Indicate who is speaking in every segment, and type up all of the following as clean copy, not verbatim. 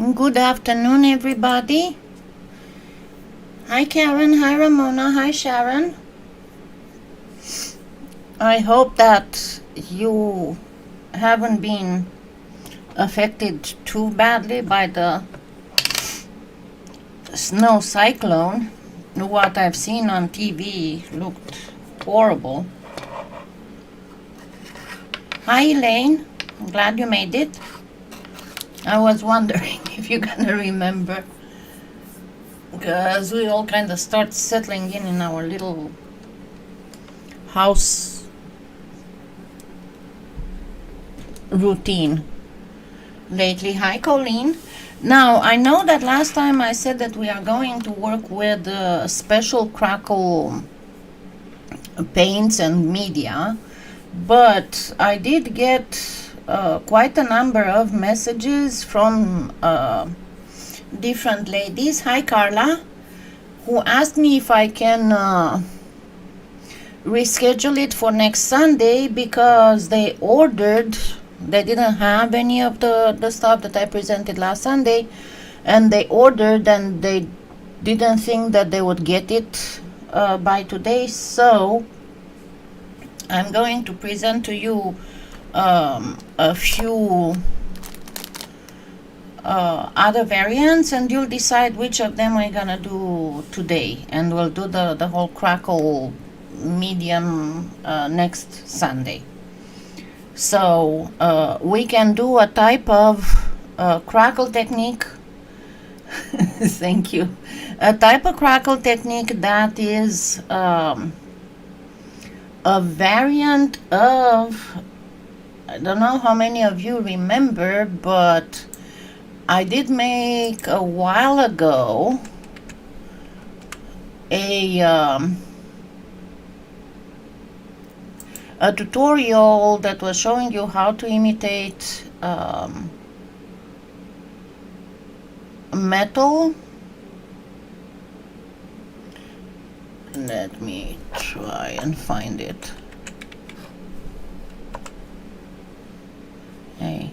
Speaker 1: Good afternoon, everybody. Hi, Karen. Hi, Ramona. Hi, Sharon. I hope that you haven't been affected too badly by the snow cyclone. What I've seen on TV looked horrible. Hi, Elaine. I'm glad you made it. I was wondering if you're gonna remember, because we all kind of start settling in our little house routine lately. Hi, Colleen. Now, I know that last time I said that we are going to work with special Crackle paints and media, but I did get quite a number of messages from different ladies. Hi, Carla, who asked me if I can reschedule it for next Sunday because they didn't have any of the stuff that I presented last Sunday, and they ordered and they didn't think that they would get it by today. So I'm going to present to you a few other variants, and you'll decide which of them we're gonna do today, and we'll do the whole Crackle medium next Sunday. So we can do a type of Crackle technique. Thank you. A type of Crackle technique that is a variant of, I don't know how many of you remember, but I did make a while ago a tutorial that was showing you how to imitate metal. Let me try and find it. Hey,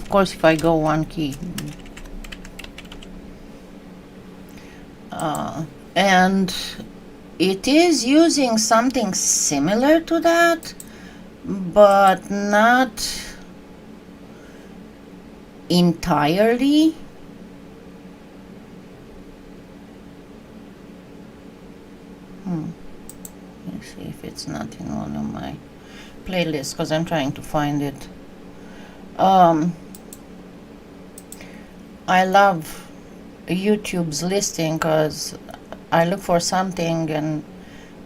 Speaker 1: of course, if I go one key. And it is using something similar to that, but not entirely. Let me see if it's not in one of my playlists, because I'm trying to find it. I love YouTube's listing because I look for something and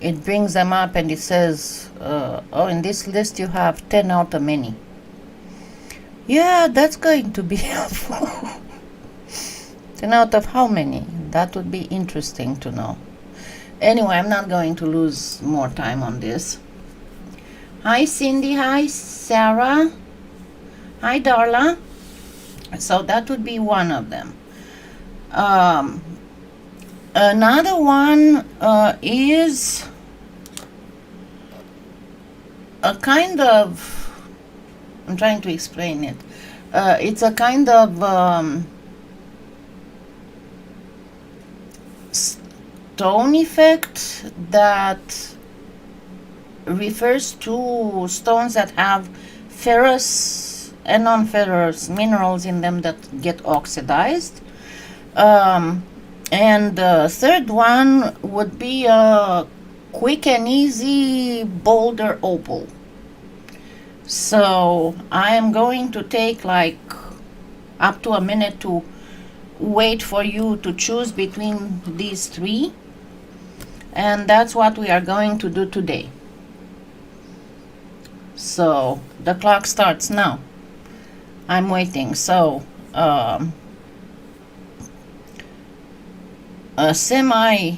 Speaker 1: it brings them up and it says, oh, in this list you have 10 out of many. Yeah, that's going to be helpful. 10 out of how many? That would be interesting to know. Anyway, I'm not going to lose more time on this. Hi, Cindy. Hi, Sarah. Hi, Darla. So that would be one of them. Another one is a kind of, I'm trying to explain it. It's a kind of stone effect that refers to stones that have ferrous and non-ferrous minerals in them that get oxidized. And the third one would be a quick and easy boulder opal. So I am going to take like up to a minute to wait for you to choose between these three, and that's what we are going to do today. So the clock starts now. I'm waiting. So a semi,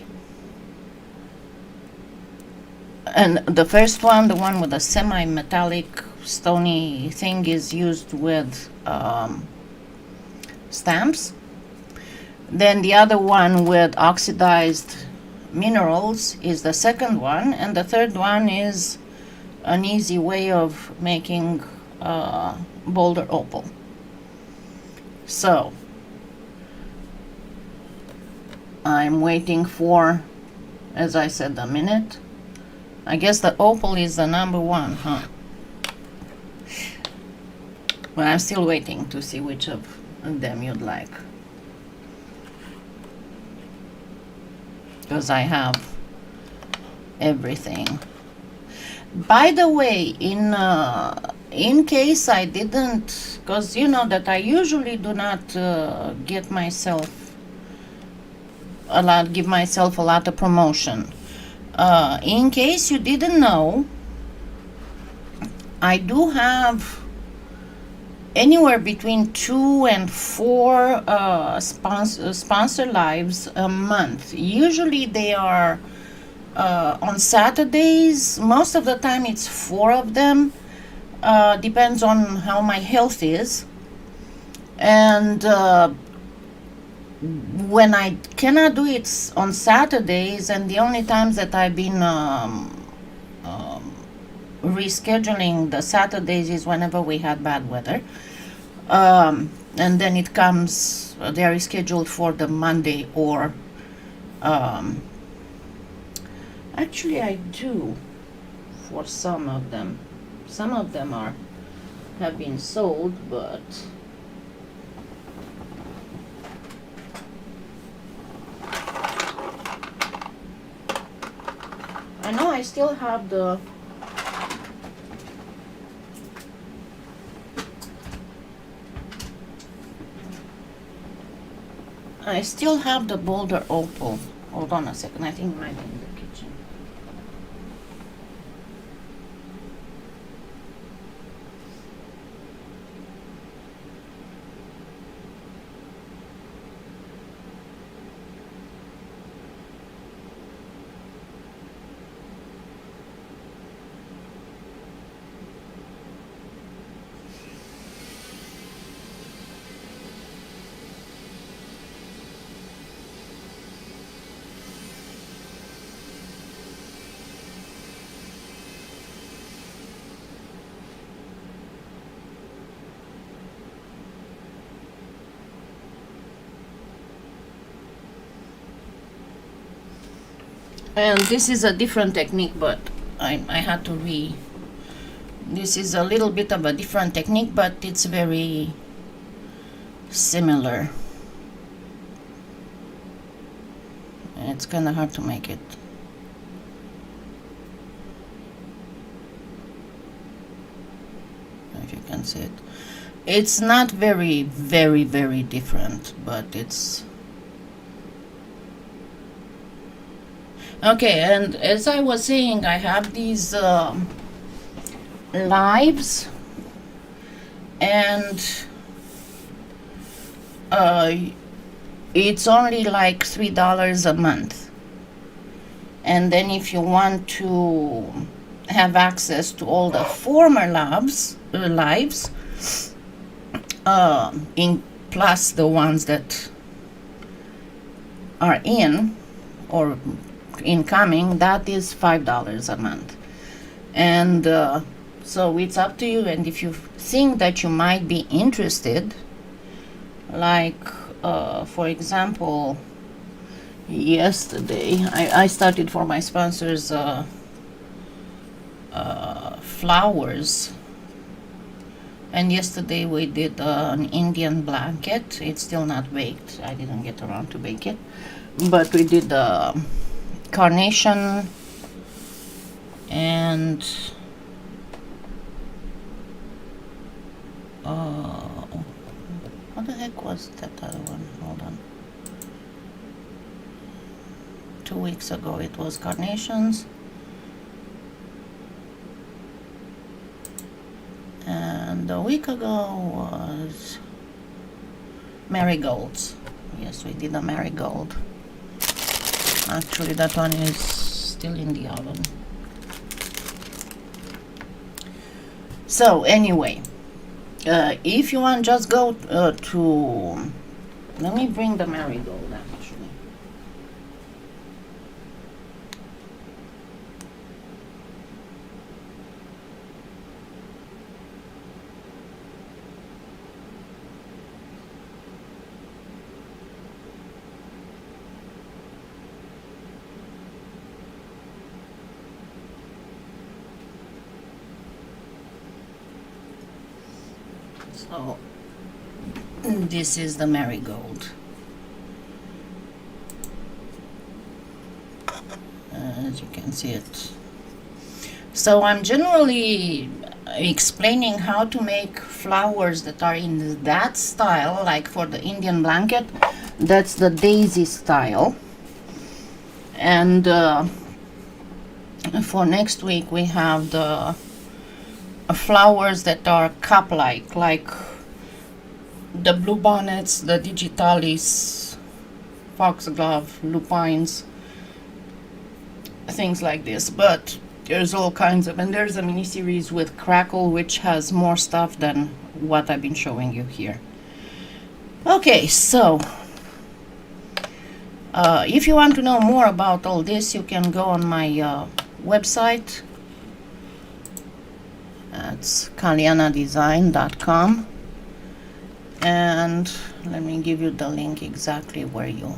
Speaker 1: and the first one, the one with a semi-metallic stony thing, is used with stamps. Then the other one with oxidized minerals is the second one, and the third one is an easy way of making boulder opal. So I'm waiting for, as I said, a minute. I guess the opal is the number one, huh? But I'm still waiting to see which of them you'd like. Because I have everything. By the way, in case I didn't, because you know that I usually do not give myself a lot of promotion. In case you didn't know, I do have anywhere between 2 and 4 sponsor lives a month. Usually they are on Saturdays. Most of the time it's 4 of them. Depends on how my health is. And when I cannot do it on Saturdays, and the only times that I've been rescheduling the Saturdays is whenever we had bad weather. And then it comes, they are rescheduled for the Monday or actually I do for some of them. Some of them have been sold, but I know I still have the Boulder opal. Hold on a second, I think it might be in the kitchen. And this is a different technique, but I had to this is a little bit of a different technique, but it's very similar. It's kind of hard to make it. If you can see it. It's not very, very, very different, but it's... Okay, and as I was saying, I have these lives, and it's only like $3 a month. And then if you want to have access to all the former lives, in plus the ones that are in or incoming, that is $5 a month. And so it's up to you. And if you think that you might be interested, like for example, yesterday I started for my sponsors flowers, and yesterday we did an Indian blanket. It's still not baked, I didn't get around to bake it, but we did carnation and what the heck was that other one? Hold on. 2 weeks ago it was carnations, and a week ago was marigolds. Yes, we did a marigold. Actually, that one is still in the oven. So anyway, if you want, just go to... Let me bring the marigold actually. So this is the marigold. As you can see it. So I'm generally explaining how to make flowers that are in that style, like for the Indian blanket, that's the daisy style. And for next week we have the flowers that are cup-like, like the blue bonnets, the digitalis, foxglove, lupines, things like this. But there's all kinds of, and there's a mini series with Crackle, which has more stuff than what I've been showing you here. Okay, so if you want to know more about all this, you can go on my website. That's kalyanadesign.com, and let me give you the link exactly where you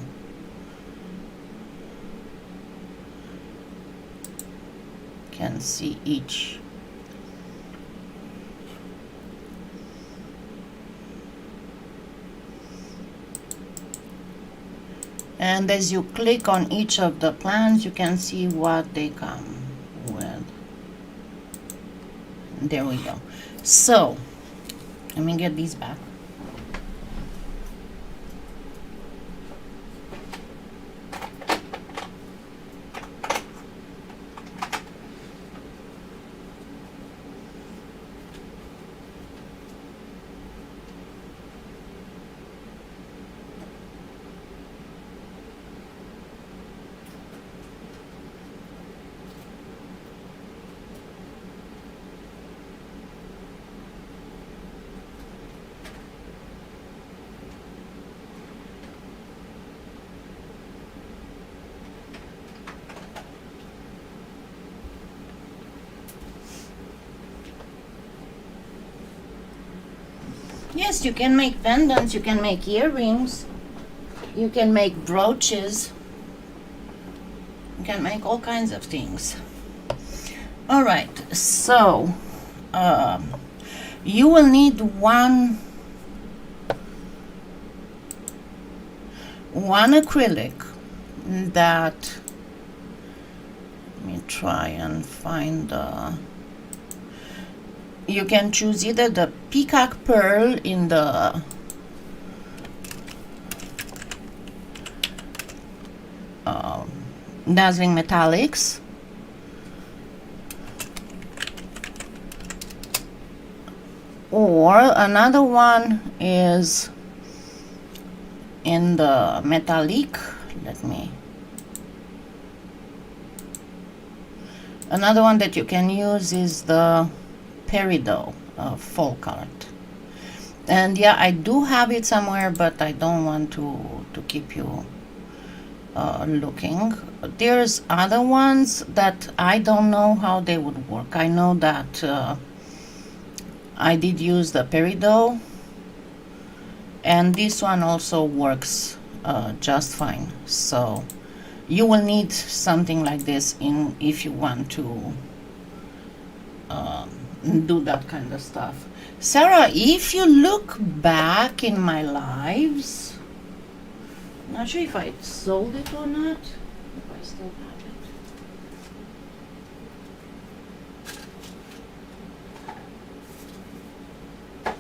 Speaker 1: can see each. And as you click on each of the plans, you can see what they come with. There we go. So let me get these back. Yes, you can make pendants, you can make earrings, you can make brooches, you can make all kinds of things. All right, so you will need one acrylic that, let me try and find the, you can choose either the peacock pearl in the dazzling metallics, or another one is in the metallic. Another one that you can use is the peridot full colored. And yeah, I do have it somewhere, but I don't want to keep you looking. There's other ones that I don't know how they would work. I know that I did use the peridot, and this one also works just fine. So you will need something like this if you want to do that kind of stuff. Sarah, if you look back in my lives, I'm not sure if I sold it or not, if I still have it.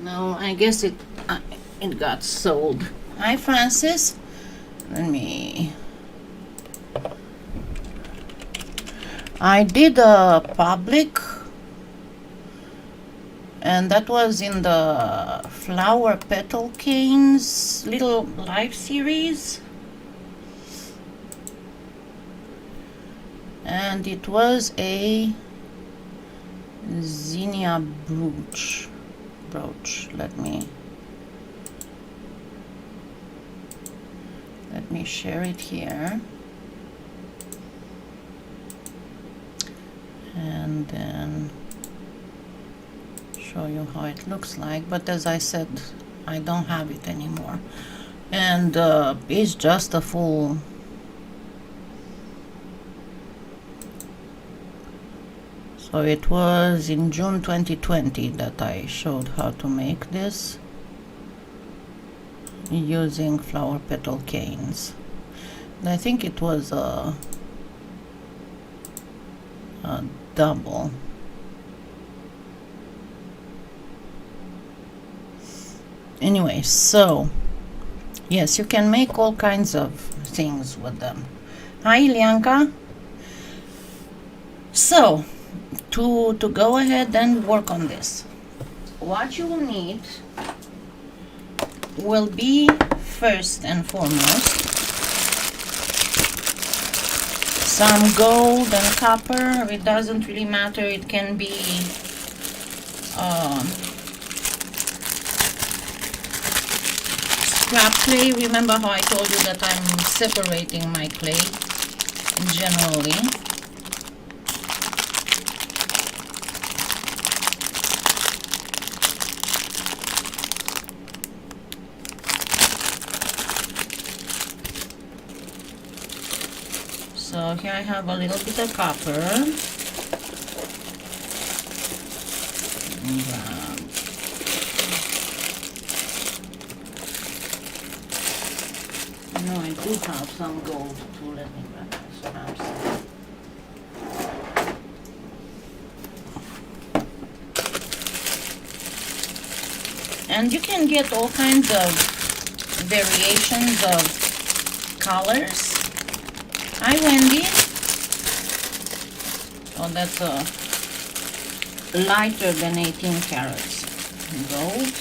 Speaker 1: No, I guess it got sold. Hi, Francis. I did a public, and that was in the flower petal canes little live series, and it was a zinnia brooch. Let me share it here, and then show you how it looks like. But as I said, I don't have it anymore. and it's just a full. So it was in June 2020 that I showed how to make this using flower petal canes. And I think it was a double. Anyway, so yes, you can make all kinds of things with them. Hi, Ilyanka. So to go ahead and work on this, what you will need will be, first and foremost, some gold and copper. It doesn't really matter. It can be scrap clay. Remember how I told you that I'm separating my clay generally. So here I have a little bit of copper. No, I do have some gold too. Let me grab this. And you can get all kinds of variations of colors. Hi, Wendy. Oh, that's lighter than 18 carats. Gold.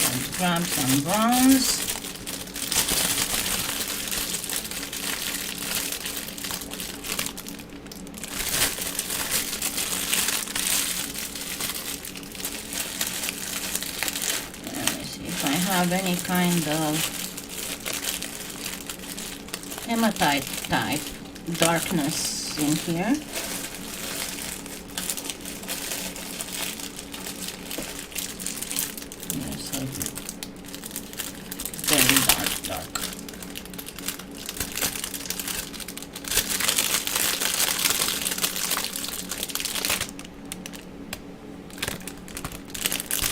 Speaker 1: Let's grab some bronze. Have any kind of hematite type darkness in here. Yes, so very dark.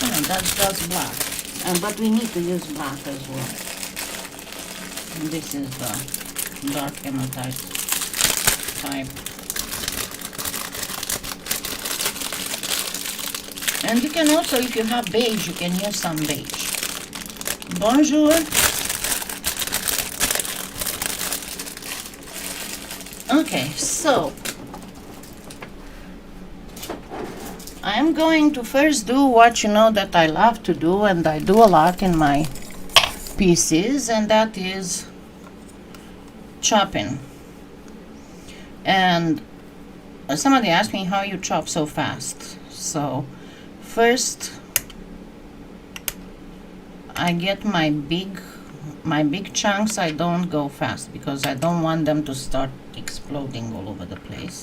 Speaker 1: Oh, that's black. But we need to use black as well. And this is the dark hematite type. And you can also, if you have beige, you can use some beige. Bonjour. Okay, so I'm going to first do what you know that I love to do, and I do a lot in my pieces, and that is chopping. And somebody asked me how you chop so fast. So first I get my big chunks. I don't go fast because I don't want them to start exploding all over the place.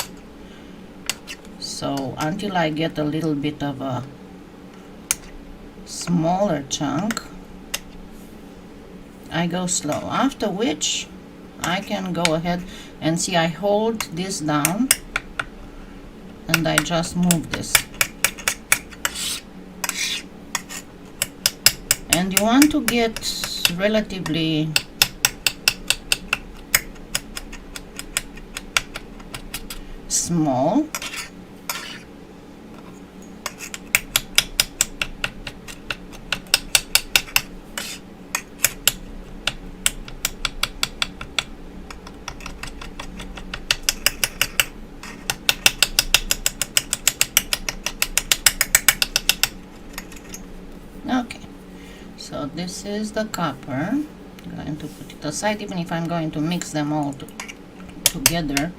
Speaker 1: So until I get a little bit of a smaller chunk, I go slow. After which I can go ahead and see, I hold this down and I just move this. And you want to get relatively small. Okay, so this is the copper. I'm going to put it aside, even if I'm going to mix them all together.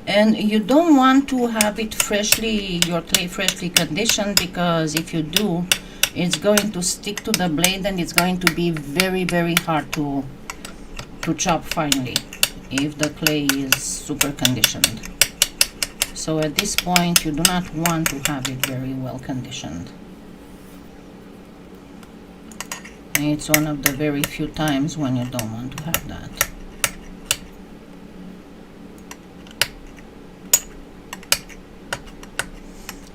Speaker 1: And you don't want to have it your clay freshly conditioned, because if you do, it's going to stick to the blade and it's going to be very, very hard to chop finely. if the clay is super conditioned. So at this point you do not want to have it very well conditioned. It's one of the very few times when you don't want to have that.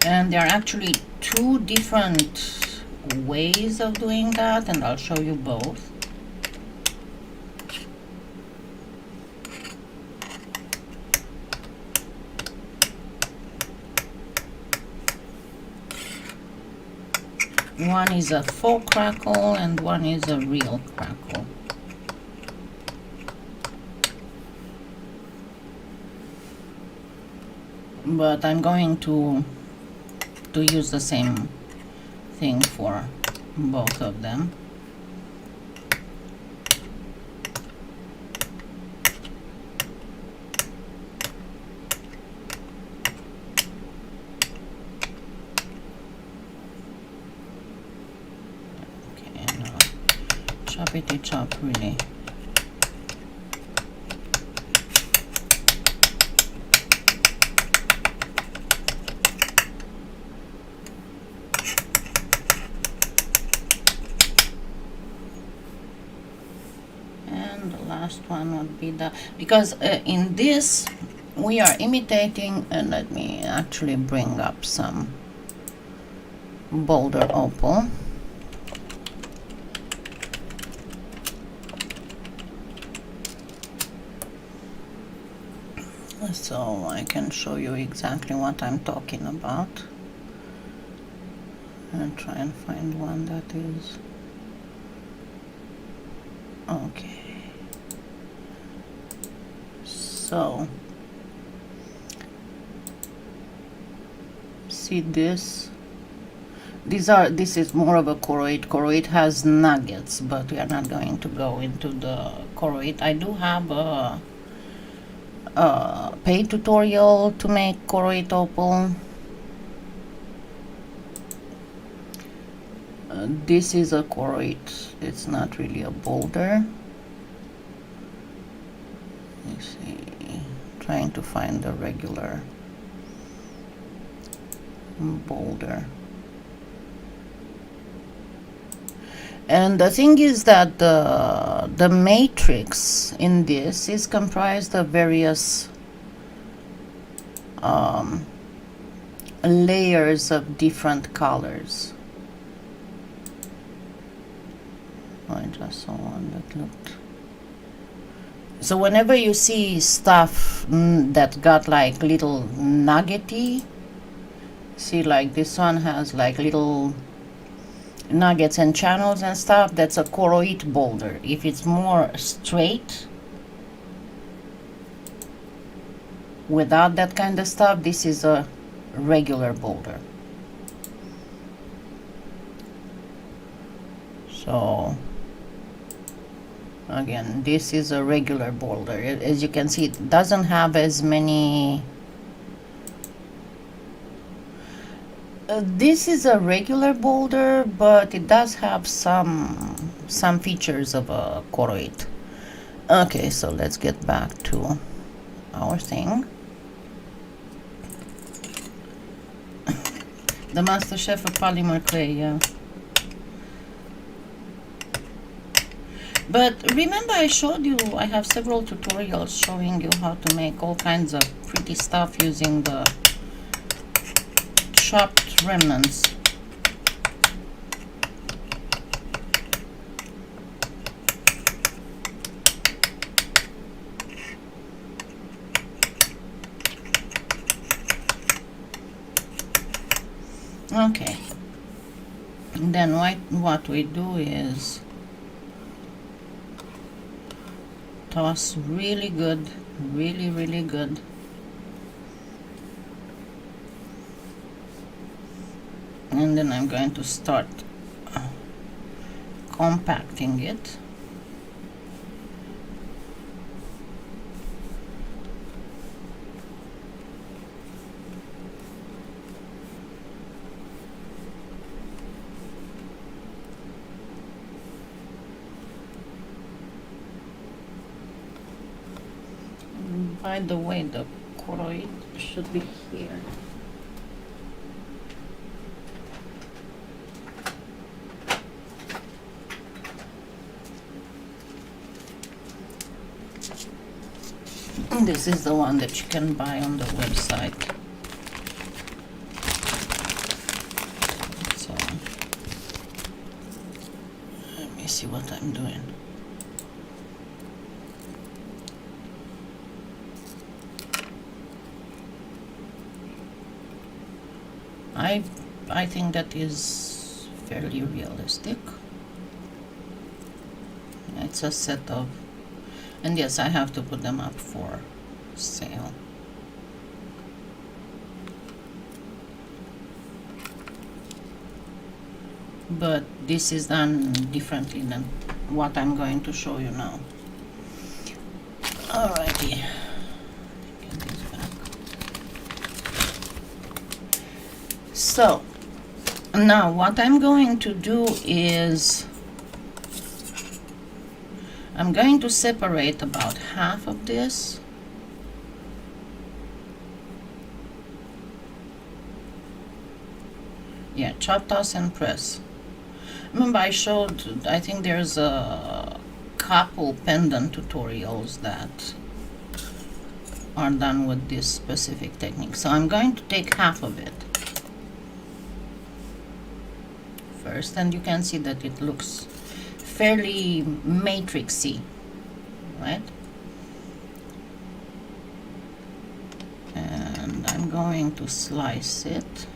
Speaker 1: And there are actually two different ways of doing that, and I'll show you both. One is a faux crackle and one is a real crackle. But I'm going to use the same thing for both of them. Choppity chop, really. And the last one would be the, because in this we are imitating, and let me actually bring up some bolder opal. So I can show you exactly what I'm talking about. And try and find one that is okay. So see this? This is more of a choroid. Choroid has nuggets, but we are not going to go into the choroid. I do have a paid tutorial to make choroid opal. This is a choroid. It's not really a boulder. Let's see, trying to find the regular boulder. And the thing is that the matrix in this is comprised of various layers of different colors. I just saw one that looked. So whenever you see stuff that got like little nuggety, see, like this one has like little nuggets and channels and stuff, that's a choroid boulder. If it's more straight without that kind of stuff, this is a regular boulder. So again, this is a regular boulder. As you can see, it doesn't have as many. This is a regular boulder, but it does have some features of a choroid. Okay, so let's get back to our thing. The Master Chef of Polymer Clay, yeah. But remember, I showed you, I have several tutorials showing you how to make all kinds of pretty stuff using the chopped remnants. Okay, and then what we do is toss really good, really good. And then I'm going to start compacting it. By the way, the choroid should be here. This is the one that you can buy on the website. So let me see what I'm doing. I think that is fairly realistic. It's a set of, and yes, I have to put them up for sale. But this is done differently than what I'm going to show you now. Alrighty. Get this back. So now what I'm going to do is I'm going to separate about half of this. Yeah, chop, toss, and press. Remember I showed, I think there's a couple pendant tutorials that are done with this specific technique. So I'm going to take half of it first, and you can see that it looks fairly matrixy, right? And I'm going to slice it.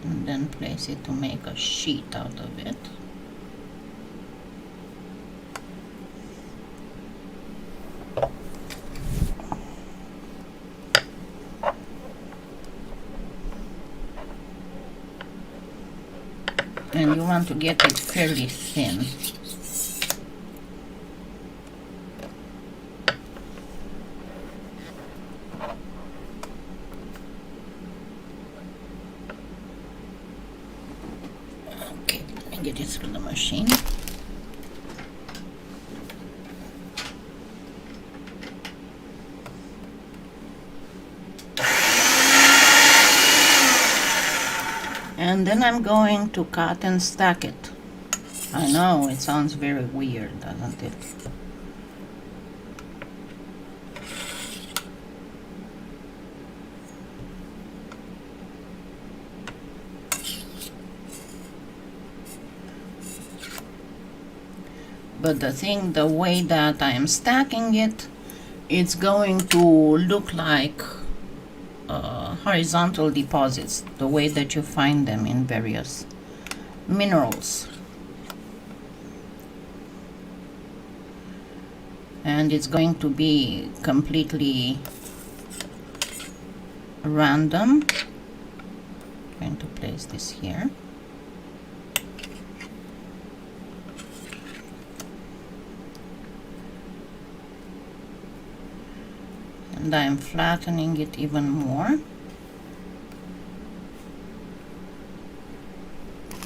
Speaker 1: And then place it to make a sheet out of it. And you want to get it fairly thin. Okay, let me get it through the machine. And then I'm going to cut and stack it. I know, it sounds very weird, doesn't it? But the way that I am stacking it, it's going to look like horizontal deposits, the way that you find them in various minerals. And it's going to be completely random. I'm going to place this here. And I'm flattening it even more.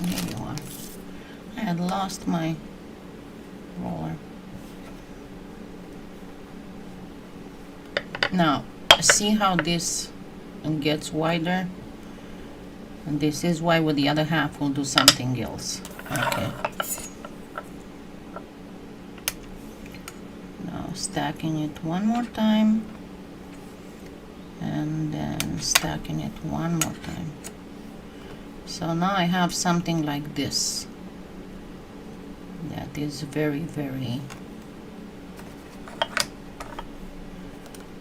Speaker 1: There you are. I had lost my roller. Now, see how this gets wider? And this is why with the other half we'll do something else. Okay. Now stacking it one more time. And then stacking it one more time. So now I have something like this. That is very, very...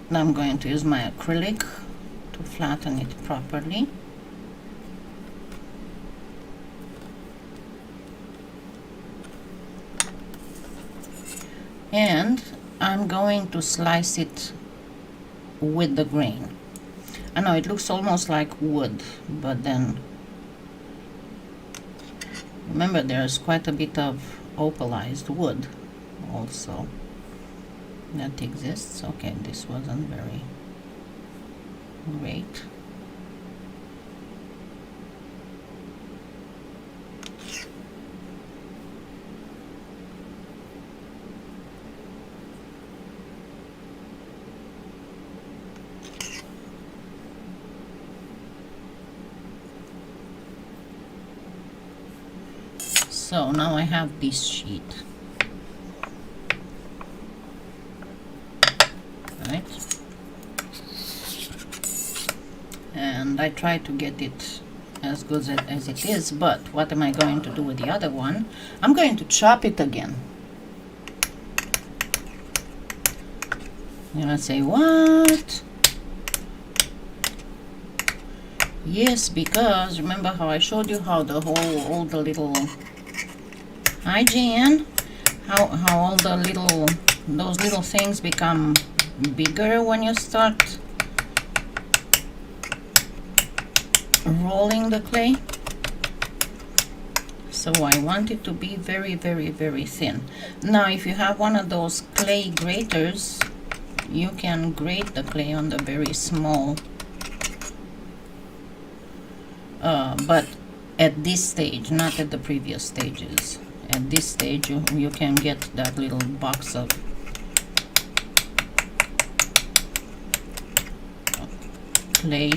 Speaker 1: Now I'm going to use my acrylic to flatten it properly. And I'm going to slice it with the grain. I know it looks almost like wood, but then remember there's quite a bit of opalized wood also that exists. Okay, this wasn't very Great. So now I have this sheet, right? And I try to get it as good as it is, but what am I going to do with the other one? I'm going to chop it again. You're gonna say, what? Yes, because remember how I showed you how the whole, all the little, hi Jan, how all the little, those little things become bigger when you start rolling the clay. So I want it to be very, very, very thin. Now if you have one of those clay graters, you can grate the clay on the very small, but at this stage, not at the previous stages. At this stage you can get that little box of clay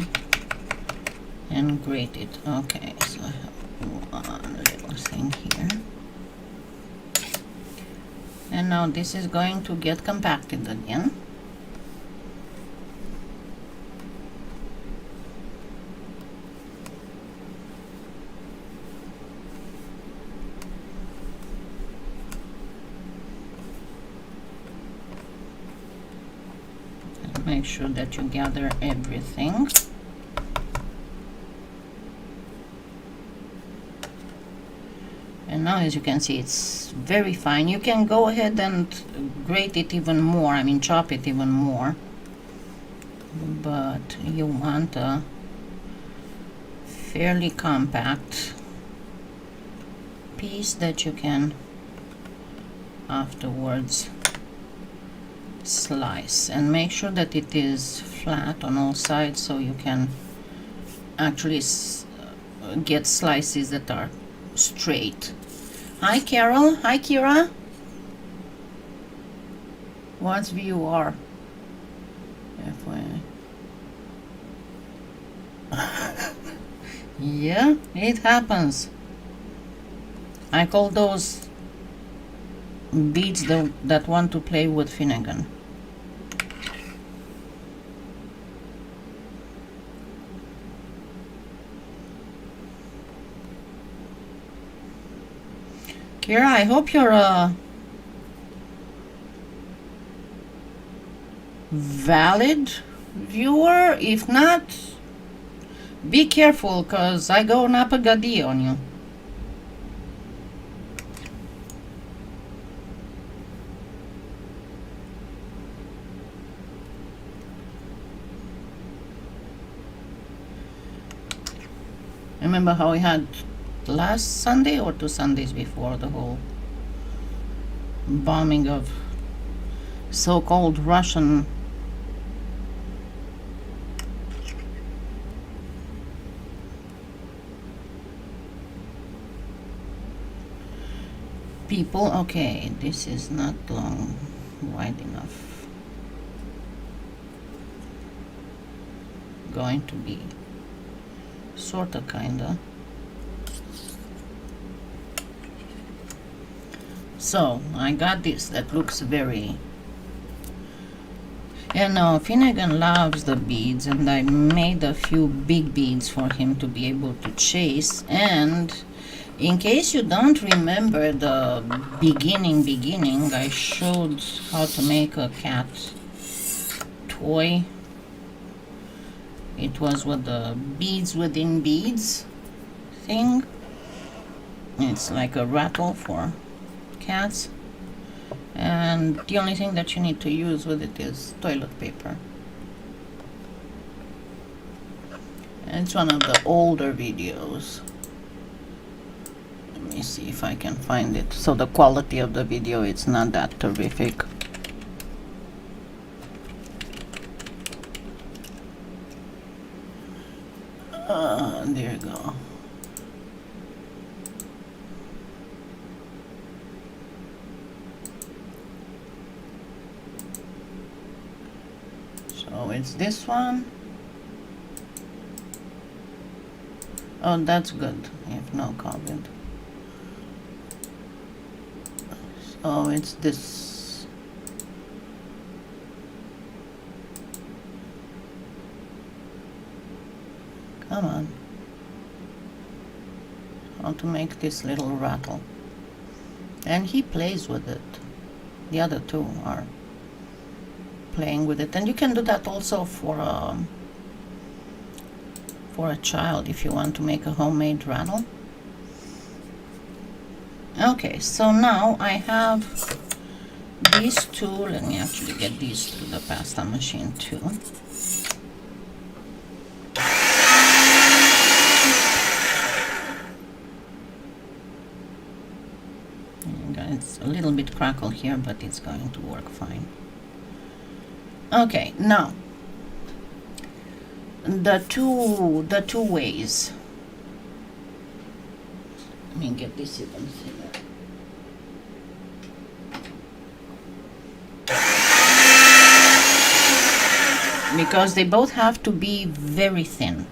Speaker 1: and grate it. Okay, so I have one little thing here, and now this is going to get compacted again. Make sure that you gather everything. And now as you can see, it's very fine. You can go ahead and grate it even more, I mean chop it even more, but you want a fairly compact piece that you can afterwards slice, and make sure that it is flat on all sides so you can actually get slices that are straight. Hi Carol, hi Kira. What's VUR? Yeah, it happens. I call those beads that want to play with Finnegan. Kira, I hope you're a valid viewer. If not, be careful, cause I go napagadi on you. Remember how we had last Sunday or 2 Sundays before, the whole bombing of so-called Russian people. Okay, this is not long, wide enough. Going to be sorta kinda. So I got this that looks very, and now Finnegan loves the beads, and I made a few big beads for him to be able to chase. And in case you don't remember the beginning, I showed how to make a cat toy. It was with the beads within beads thing. It's like a rattle for cats, and the only thing that you need to use with it is toilet paper. And it's one of the older videos. Let me see if I can find it. So the quality of the video, it's not that terrific. There you go. So it's this one. Oh, that's good, if no COVID. So it's this. Come on. How to make this little rattle. And he plays with it. The other two are playing with it. And you can do that also for a child if you want to make a homemade rattle. Okay, so now I have these two. Let me actually get these through the pasta machine too. It's a little bit crackle here, but it's going to work fine. Okay, now the two ways. Let me get this even thinner. Because they both have to be very thin.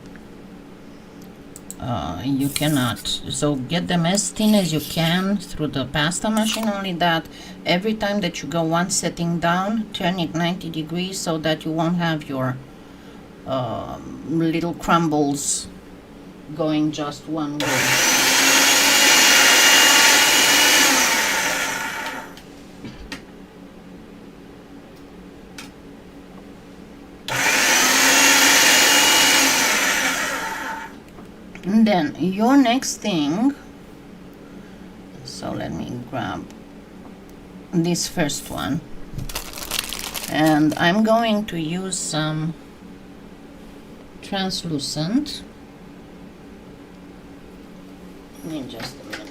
Speaker 1: You cannot, so get them as thin as you can through the pasta machine, only that every time that you go one setting down, turn it 90 degrees so that you won't have your little crumbles going just one way. And then your next thing, so let me grab this first one, and I'm going to use some translucent. In just a minute.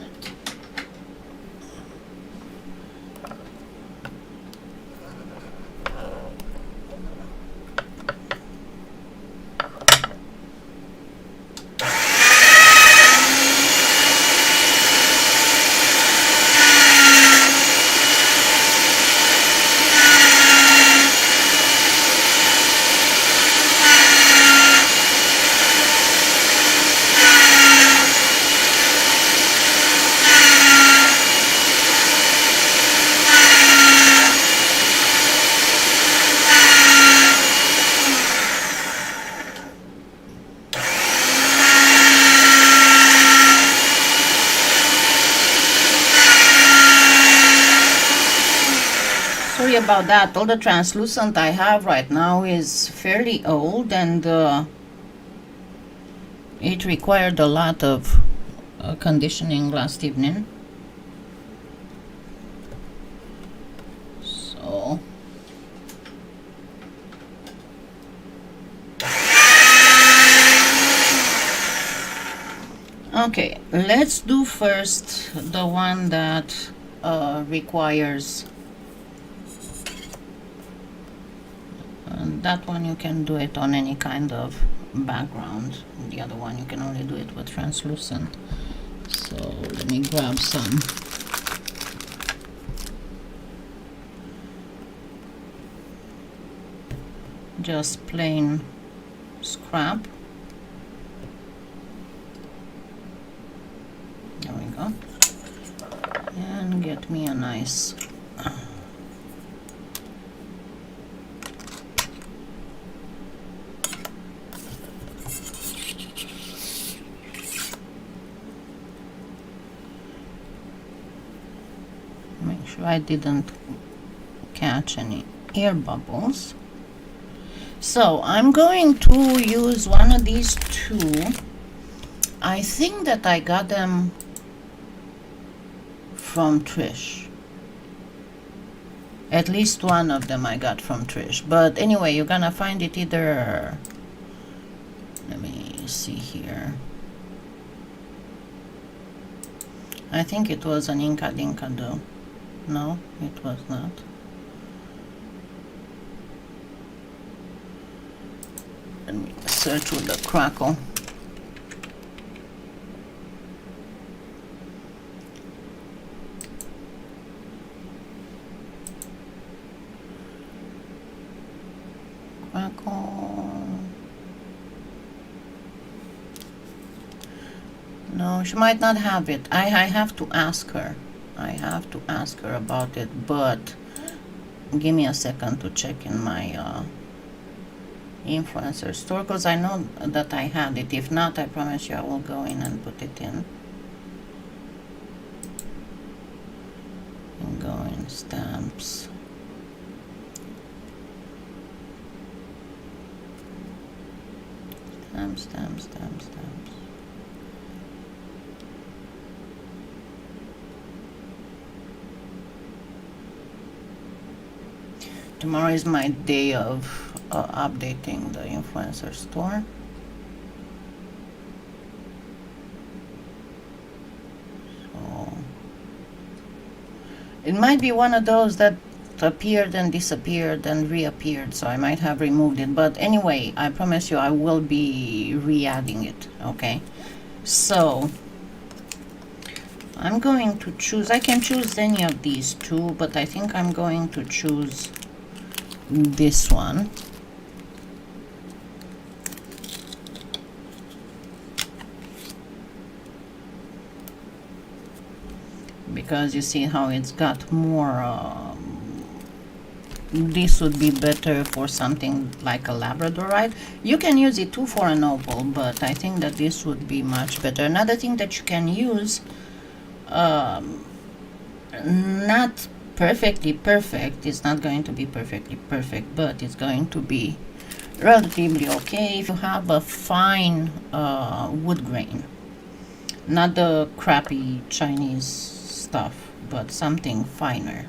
Speaker 1: Sorry about that. All the translucent I have right now is fairly old, and it required a lot of conditioning last evening. So okay, let's do first the one that requires. That one you can do it on any kind of background. The other one you can only do it with translucent. So let me grab some. Just plain scrap. There we go. And get me a nice I didn't catch any air bubbles. So I'm going to use one of these two. I think that I got them from Trish. At least one of them I got from Trish. But anyway, you're gonna find it either, let me see here. I think it was an Inca Dinka dough. No, it was not. Let me search with the Crackle. Crackle. No, she might not have it. I have to ask her. I have to ask her about it, but give me a second to check in my influencer store, because I know that I had it. If not, I promise you I will go in and put it in. And go in stamps. Stamps. Tomorrow is my day of updating the influencer store. So it might be one of those that appeared and disappeared and reappeared, so I might have removed it, but anyway, I promise you I will be re-adding it. Okay, so I'm going to choose, I can choose any of these two, but I think I'm going to choose this one. Because you see how it's got more this would be better for something like a labradorite. You can use it too for an opal, but I think that this would be much better. Another thing that you can use, not perfectly perfect, it's not going to be perfectly perfect, but it's going to be relatively okay if you have a fine wood grain, not the crappy Chinese stuff, but something finer,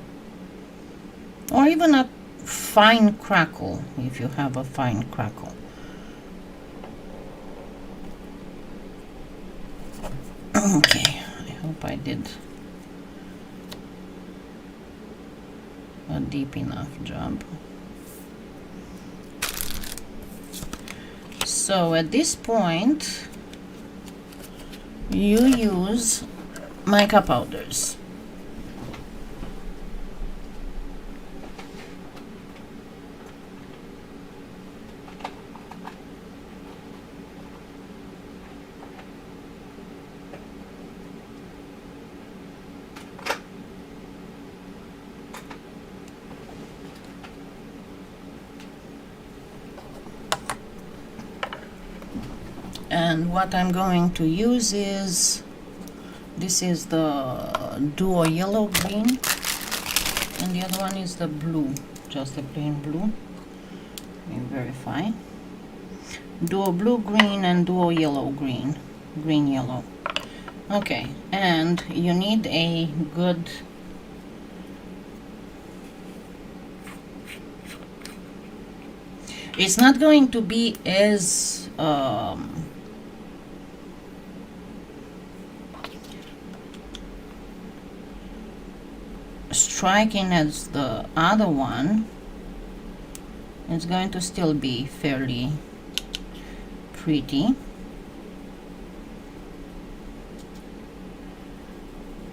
Speaker 1: or even a fine crackle if you have a fine crackle. Okay, I hope I did a deep enough job. So at this point you use mica powders. And what I'm going to use is, this is the duo yellow green, and the other one is the blue, just the plain blue. Let me verify. Duo blue green and duo yellow green, green yellow. Okay, and you need a good it's not going to be as striking as the other one. It's going to still be fairly pretty,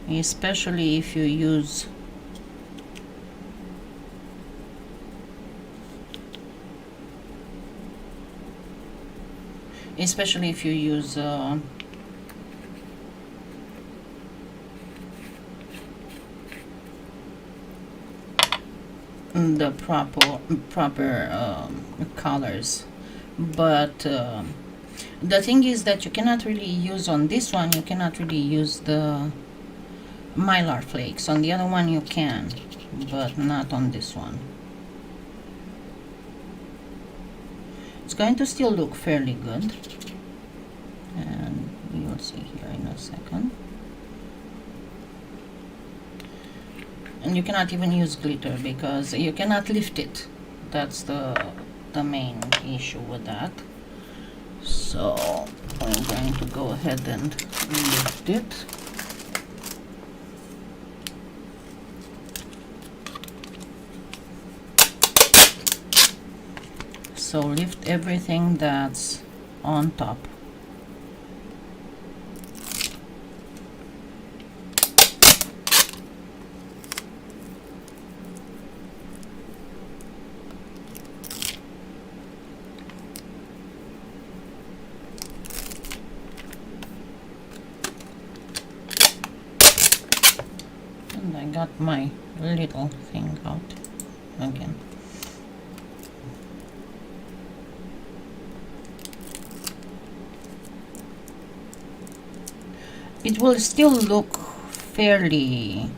Speaker 1: especially if you use the proper colors. But the thing is that you cannot really use on this one, you cannot really use the mylar flakes. On the other one you can, but not on this one. It's going to still look fairly good, and you'll see here in a second. And you cannot even use glitter because you cannot lift it. That's the main issue with that. So I'm going to go ahead and lift it. So lift everything that's on top. got my little thing out again. It will still look fairly.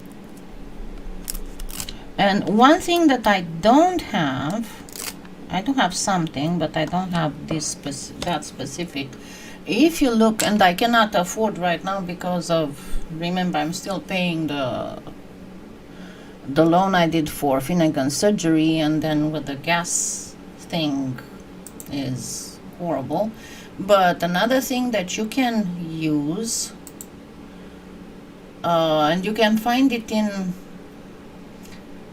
Speaker 1: And one thing that I don't have, I do have something, but I don't have this that specific. If you look, and I cannot afford right now because of, remember, I'm still paying the loan I did for Finnegan's surgery, and then with the gas thing is horrible. But another thing that you can use, and you can find it in,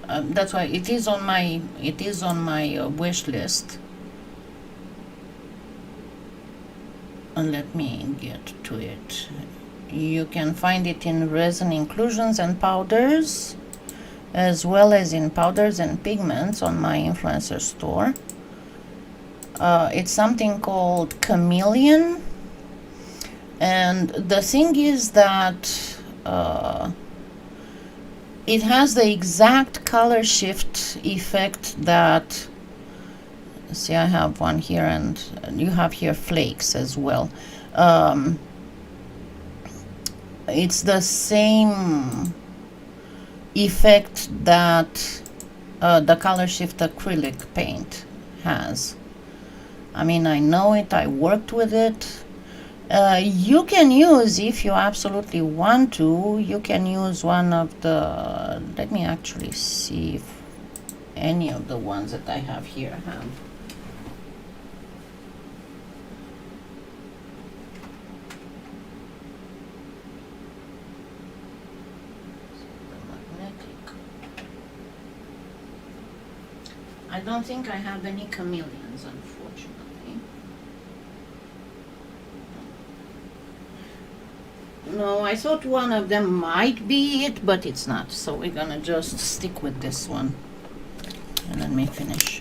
Speaker 1: that's why it is on my wish list. And let me get to it. You can find it in resin inclusions and powders, as well as in powders and pigments on my influencer store. It's something called Chameleon, and the thing is that it has the exact color shift effect that, see, I have one here, and you have here flakes as well. It's the same effect that the color shift acrylic paint has. I mean, I know it, I worked with it. You can use, if you absolutely want to, you can use one of the, let me actually see if any of the ones that I have here have. I don't think I have any chameleons, unfortunately. No, I thought one of them might be it, but it's not. So we're gonna just stick with this one. And let me finish.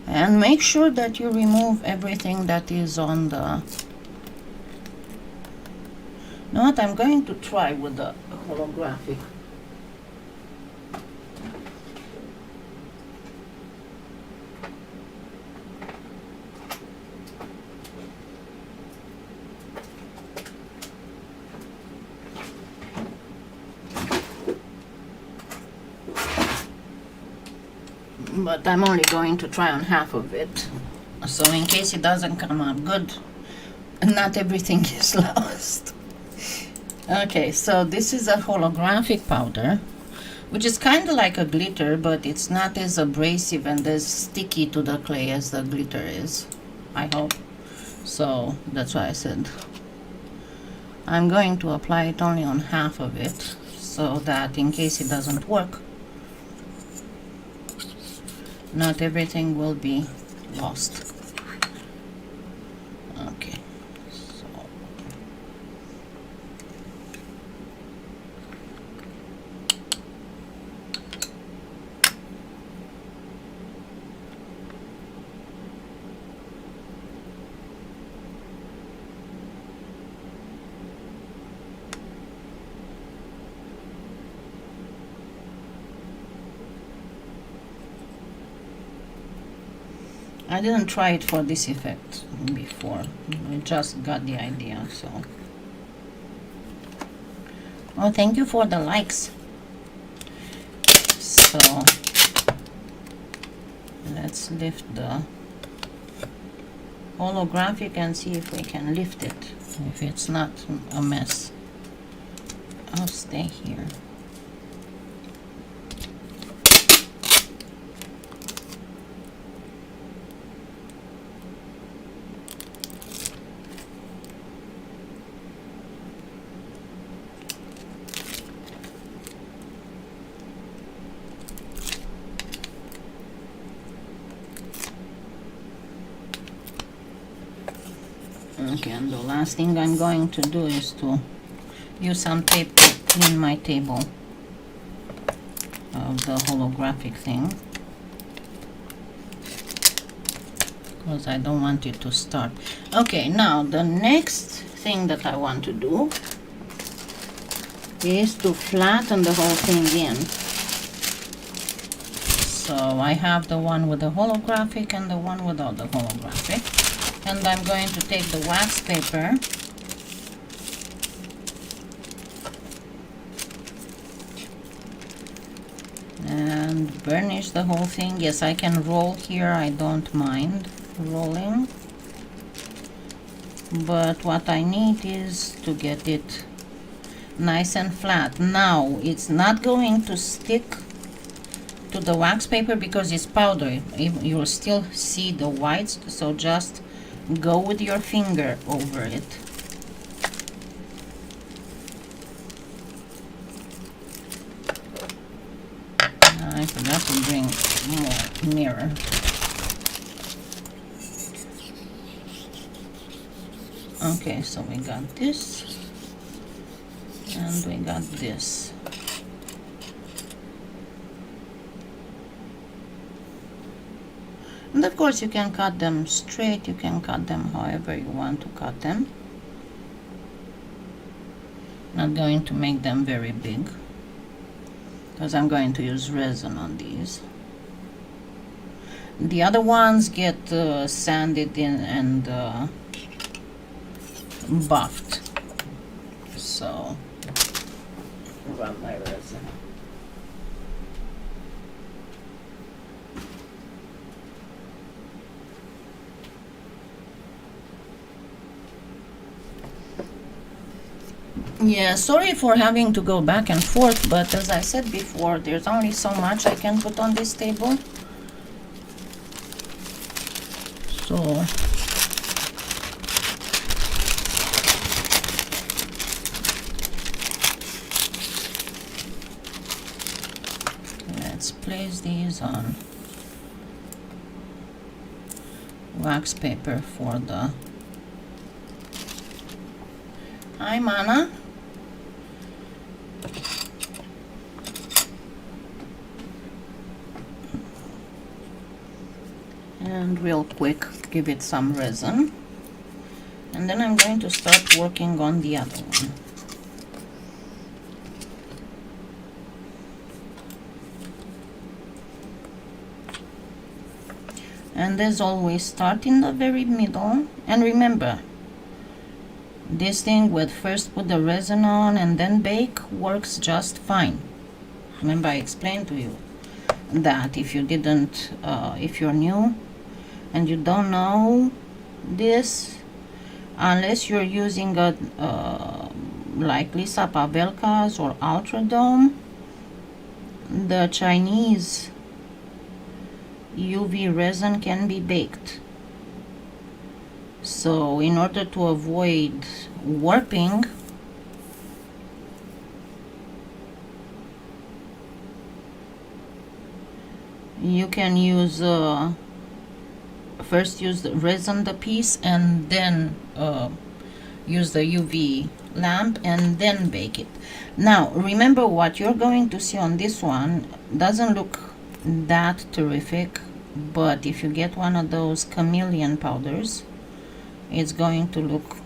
Speaker 1: And make sure that you remove everything that is on the... You know what, I'm going to try with the holographic. But I'm only going to try on half of it, so in case it doesn't come out good, not everything is lost. Okay, so this is a holographic powder, which is kind of like a glitter, but it's not as abrasive and as sticky to the clay as the glitter is, I hope. So that's why I said I'm going to apply it only on half of it, so that in case it doesn't work, not everything will be lost. Okay, so I didn't try it for this effect before. I just got the idea, so. Oh, thank you for the likes. So, let's lift the holographic and see if we can lift it, if it's not a mess. I'll stay here. Okay, and the last thing I'm going to do is to use some tape to clean my table of the holographic thing. because I don't want it to start. Okay, now the next thing that I want to do is to flatten the whole thing in. So I have the one with the holographic and the one without the holographic, and I'm going to take the wax paper and burnish the whole thing. Yes, I can roll here, I don't mind rolling, but what I need is to get it nice and flat. Now it's not going to stick to the wax paper because it's powder. You'll still see the whites, so just go with your finger over it. I forgot to bring more mirror. Okay, so we got this and we got this. And of course you can cut them straight, you can cut them however you want to cut them. Not going to make them very big because I'm going to use resin on these. The other ones get sanded in and buffed. So rub my resin. Yeah, sorry for having to go back and forth, but as I said before, there's only so much I can put on this table. So let's place these on wax paper for the... Hi, Mana. And real quick, give it some resin. And then I'm going to start working on the other one. And as always, start in the very middle. And remember, this thing with first put the resin on and then bake works just fine. Remember I explained to you that if you didn't, if you're new and you don't know this, unless you're using a like Lisa Pavelka's or Ultra Dome, the Chinese UV resin can be baked. So in order to avoid warping, you can use first use the resin the piece and then use the UV lamp and then bake it. Now remember, what you're going to see on this one doesn't look that terrific, but if you get one of those chameleon powders, it's going to look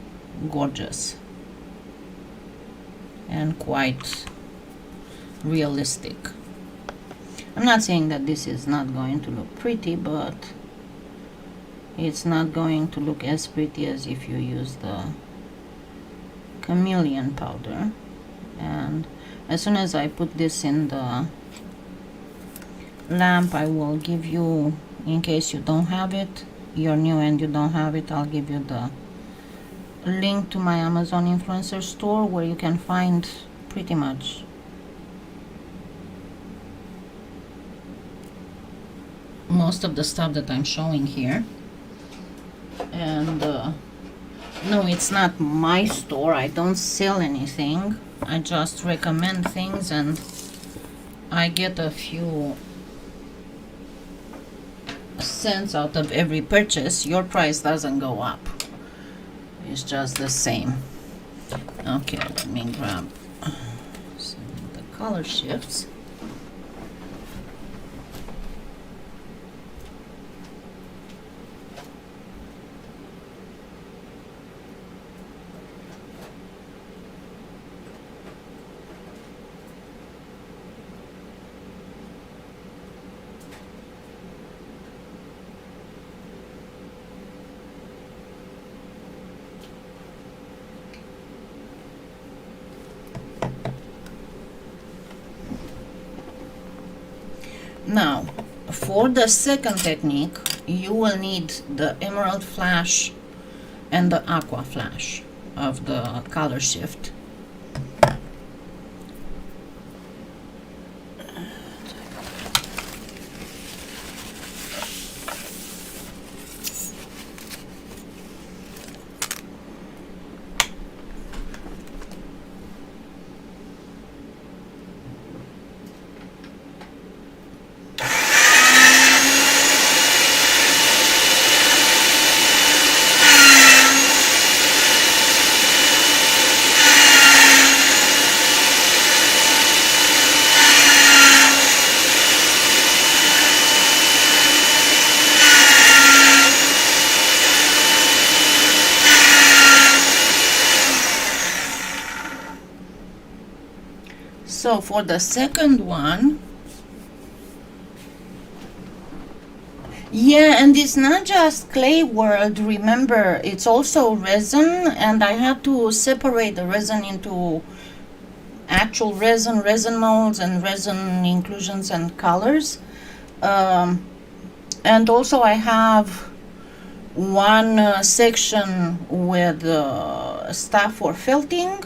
Speaker 1: gorgeous and quite realistic. I'm not saying that this is not going to look pretty, but it's not going to look as pretty as if you use the chameleon powder. And as soon as I put this in the lamp, I will give you, in case you don't have it, you're new and you don't have it, I'll give you the link to my Amazon influencer store where you can find pretty much most of the stuff that I'm showing here. And no, it's not my store, I don't sell anything, I just recommend things and I get a few cents out of every purchase. Your price doesn't go up, it's just the same. Okay, let me grab the color shifts. Now, for the second technique, you will need the emerald flash and the aqua flash of the color shift. So for the second one, yeah, and it's not just clay world, remember, it's also resin, and I had to separate the resin into actual resin, resin molds, and resin inclusions and colors. And also I have one section with stuff for felting.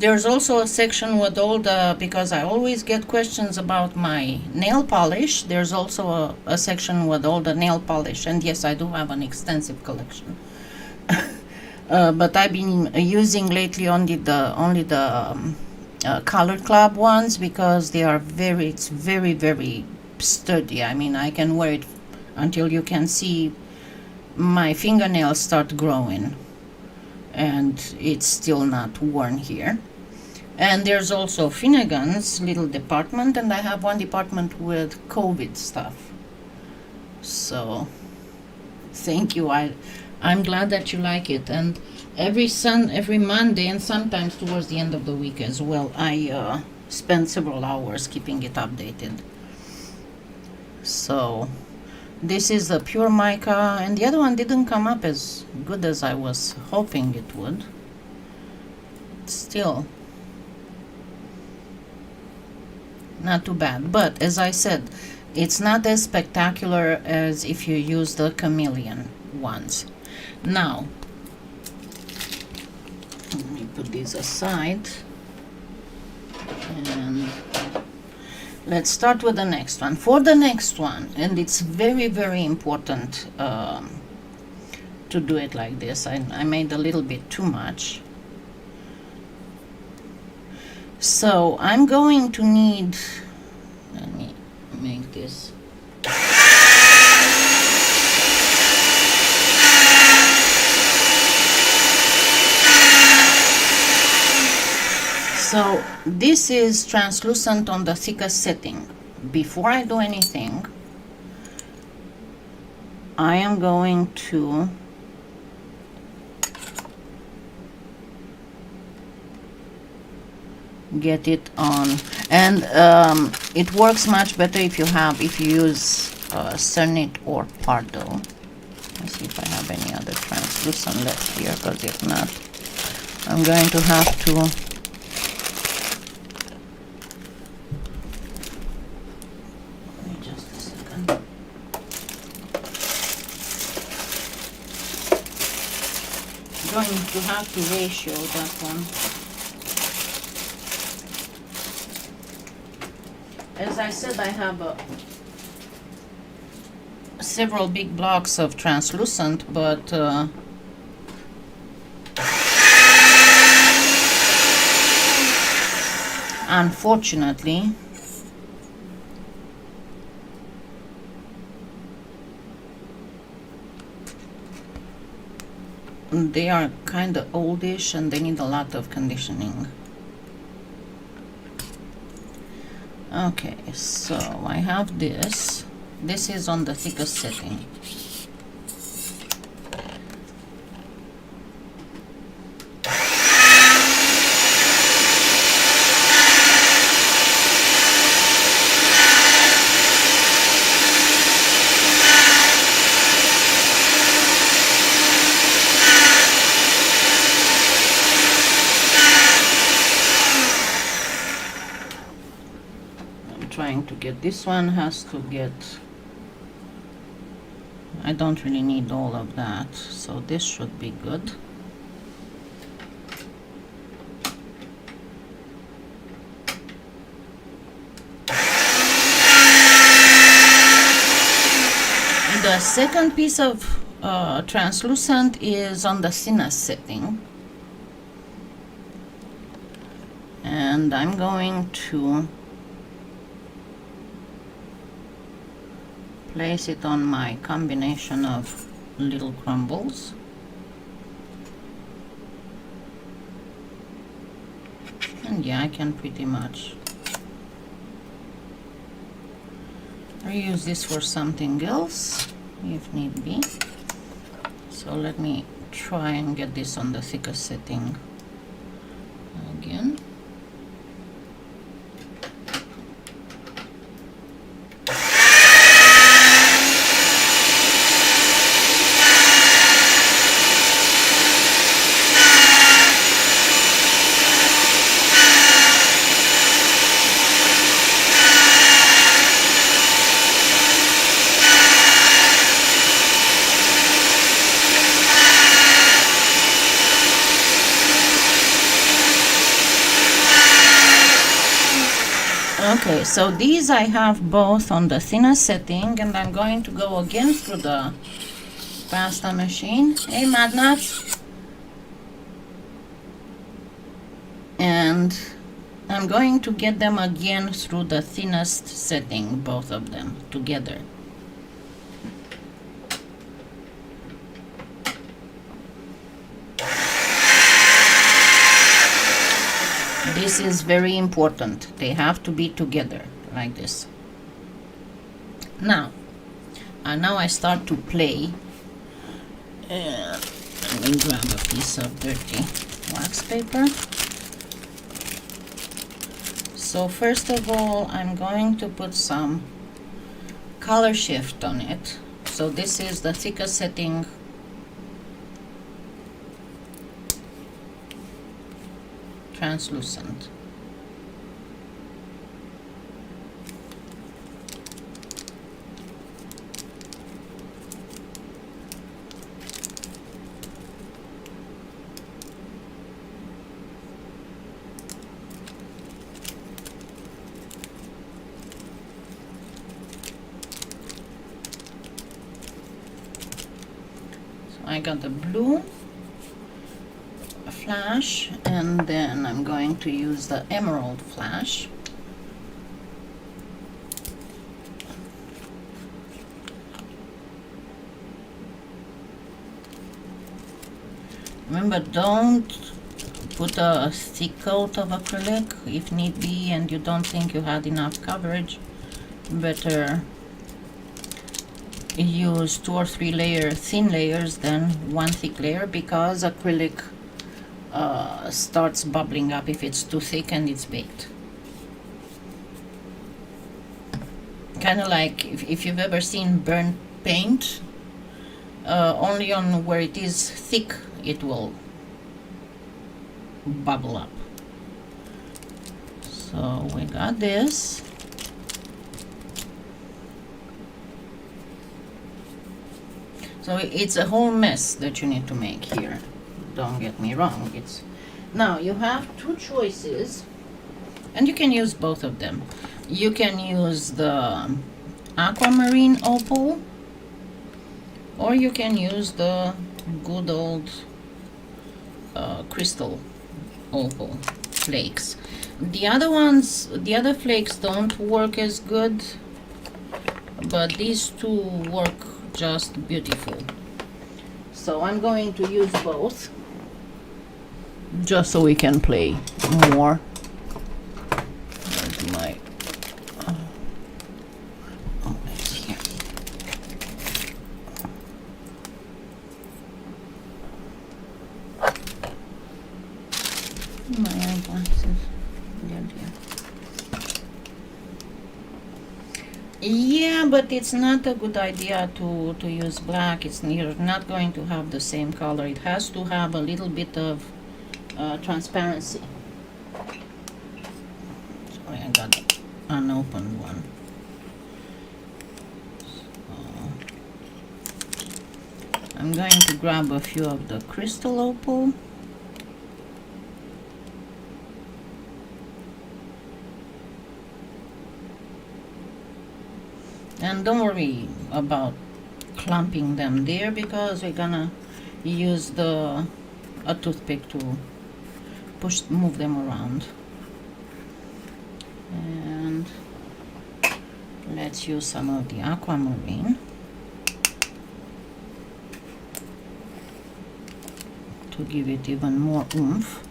Speaker 1: There's also a section with all the, because I always get questions about my nail polish, there's also a section with all the nail polish, and yes, I do have an extensive collection. But I've been using lately only the Color Club ones, because they are it's very, very sturdy. I mean, I can wear it until you can see my fingernails start growing, and it's still not worn here. And there's also Finnegan's little department, and I have one department with COVID stuff. So thank you. I'm glad that you like it. And every Monday, and sometimes towards the end of the week as well, I spend several hours keeping it updated. So this is the pure mica, and the other one didn't come up as good as I was hoping it would. Still not too bad, but as I said, it's not as spectacular as if you use the chameleon ones. Now, let me put these aside, and let's start with the next one. For the next one, and it's very, very important to do it like this. I made a little bit too much. So I'm going to need, let me make this. So this is translucent on the thickest setting. Before I do anything, I am going to get it on, and it works much better if you use Cernit or Pardo. Let's see if I have any other translucent left here, because if not, I'm going to have to just a second. Going to have to ratio that one. As I said, I have several big blocks of translucent, but unfortunately, they are kind of oldish and they need a lot of conditioning. Okay, so I have this. This is on the thickest setting. trying to get, this one has to get, I don't really need all of that, so this should be good. The second piece of translucent is on the thinnest setting, and I'm going to place it on my combination of little crumbles. And yeah, I can pretty much reuse this for something else if need be. So let me try and get this on the thicker setting again. Okay, so these I have both on the thinner setting, and I'm going to go again through the pasta machine. Hey, Madnuts! And I'm going to get them again through the thinnest setting, both of them together. This is very important. They have to be together like this. Now I start to play. Let me grab a piece of dirty wax paper. So first of all, I'm going to put some color shift on it. So this is the thicker setting. Translucent. So I got the blue flash, and then I'm going to use the emerald flash. Remember, don't put a thick coat of acrylic if need be and you don't think you had enough coverage. Better use 2 or 3 thin layers than one thick layer, because acrylic starts bubbling up if it's too thick and it's baked. Kind of like if you've ever seen burnt paint, only on where it is thick it will bubble up. So we got this. So it's a whole mess that you need to make here. Don't get me wrong. It's now you have 2 choices, and you can use both of them. You can use the aquamarine opal, or you can use the good old crystal opal flakes. The other flakes don't work as good, but these 2 work just beautiful. So I'm going to use both, just so we can play more. Where's my it's here. My eyeglasses. Yeah, but it's not a good idea to use black. You're not going to have the same color. It has to have a little bit of transparency. Sorry, I got unopened one. So I'm going to grab a few of the crystal opal. And don't worry about clumping them there, because we're gonna use a toothpick to move them around. And let's use some of the aquamarine to give it even more oomph.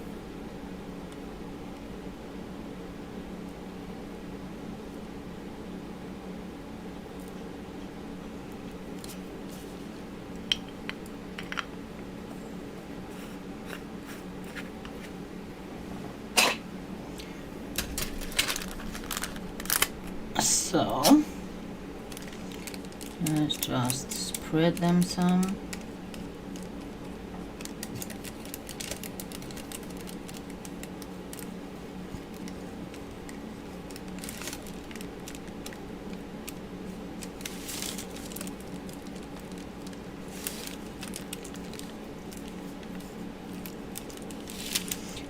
Speaker 1: So let's just spread them some.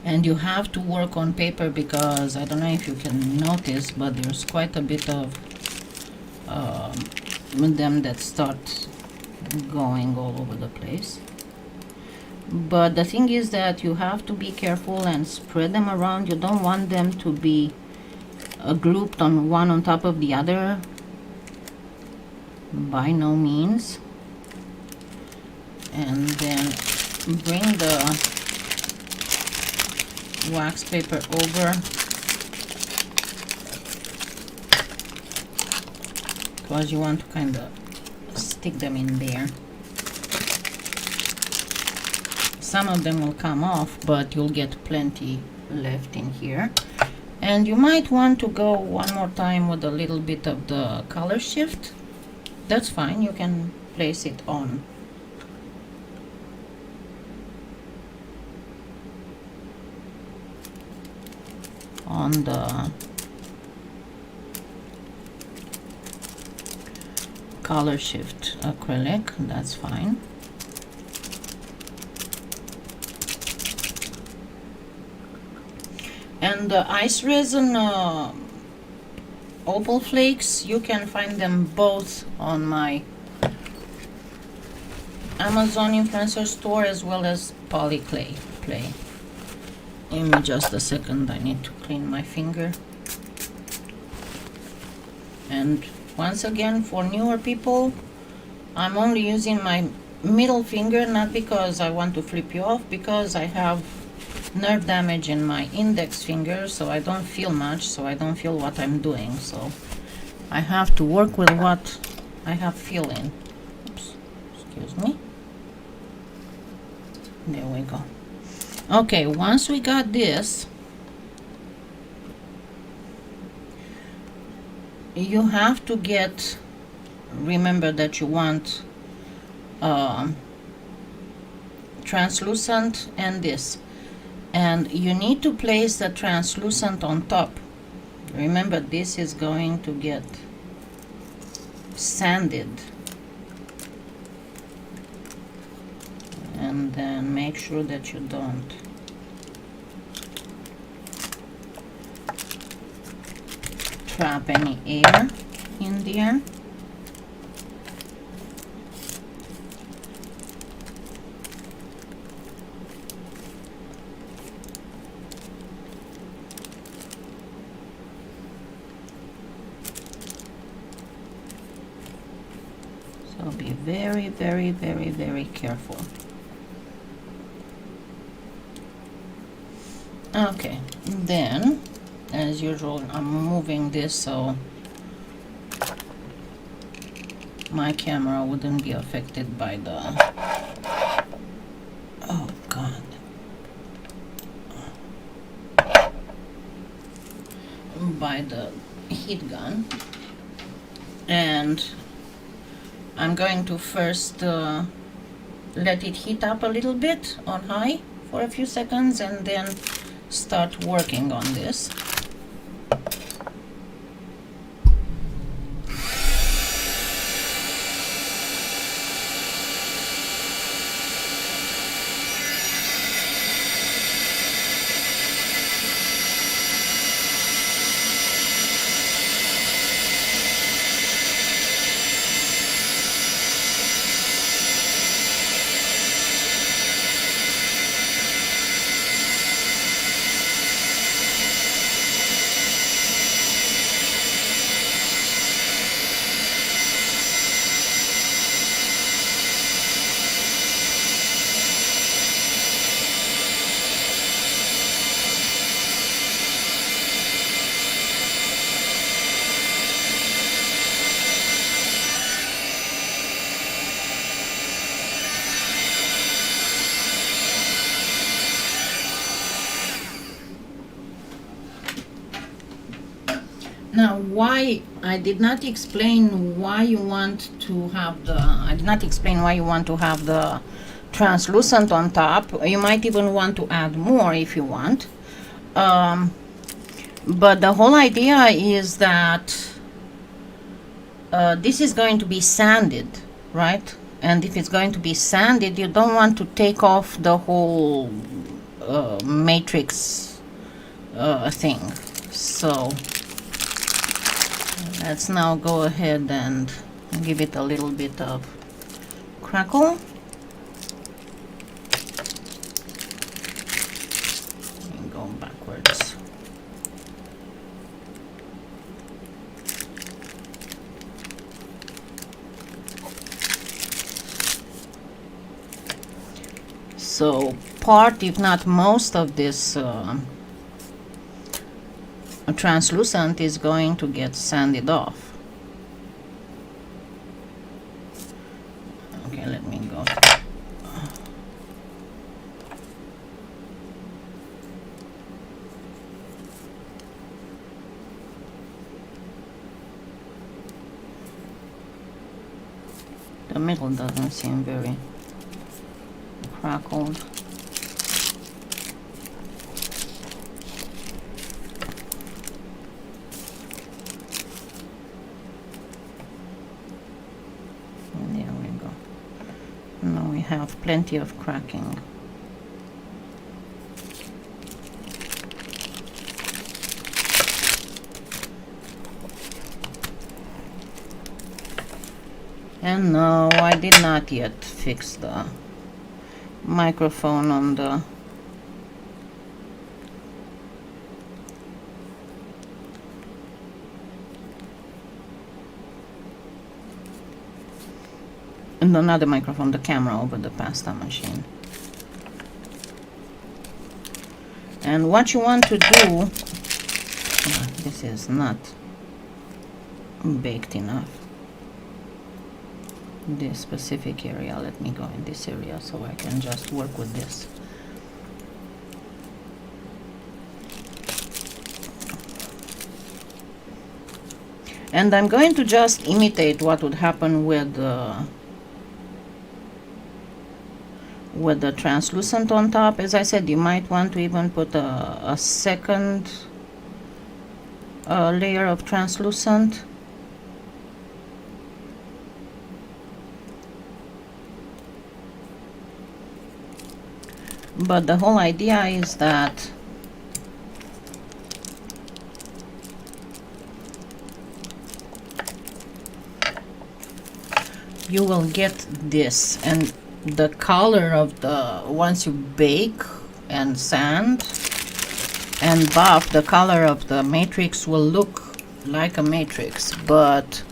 Speaker 1: And you have to work on paper, because I don't know if you can notice, but there's quite a bit of them that start going all over the place. But the thing is that you have to be careful and spread them around. You don't want them to be grouped on one on top of the other, by no means. And then bring the wax paper over, because you want to kind of stick them in there. Some of them will come off, but you'll get plenty left in here. And you might want to go one more time with a little bit of the color shift. That's fine, you can place it on the color shift acrylic, that's fine. And the ice resin opal flakes, you can find them both on my Amazon influencer store as well as PolyClay. Give me just a second, I need to clean my finger. And once again, for newer people, I'm only using my middle finger, not because I want to flip you off, because I have nerve damage in my index finger, so I don't feel much, so I don't feel what I'm doing. So I have to work with what I have feeling. Oops, excuse me. There we go. Okay, once we got this, you have to remember that you want translucent and this. And you need to place the translucent on top. Remember, this is going to get sanded. And then make sure that you don't trap any air in there. So be very, very, very, very careful. Okay, then as usual I'm moving this so my camera wouldn't be affected by the by the heat gun. And I'm going to first let it heat up a little bit on high for a few seconds and then start working on this. Now, why I did not explain why you want to have the translucent on top. You might even want to add more if you want. But the whole idea is that this is going to be sanded, right? And if it's going to be sanded, you don't want to take off the whole matrix thing. So let's now go ahead and give it a little bit of crackle. And go backwards. So part, if not most of this translucent is going to get sanded off. Okay, let me go. The middle doesn't seem very crackled. Have plenty of cracking. And no, I did not yet fix the microphone on the not the microphone, the camera over the pasta machine. And what you want to do, this is not baked enough. This specific area, let me go in this area so I can just work with this. And I'm going to just imitate what would happen with the translucent on top. As I said, you might want to even put a second layer of translucent. But the whole idea is that you will get this, and the color of the, once you bake and sand and buff, the color of the matrix will look like a matrix, but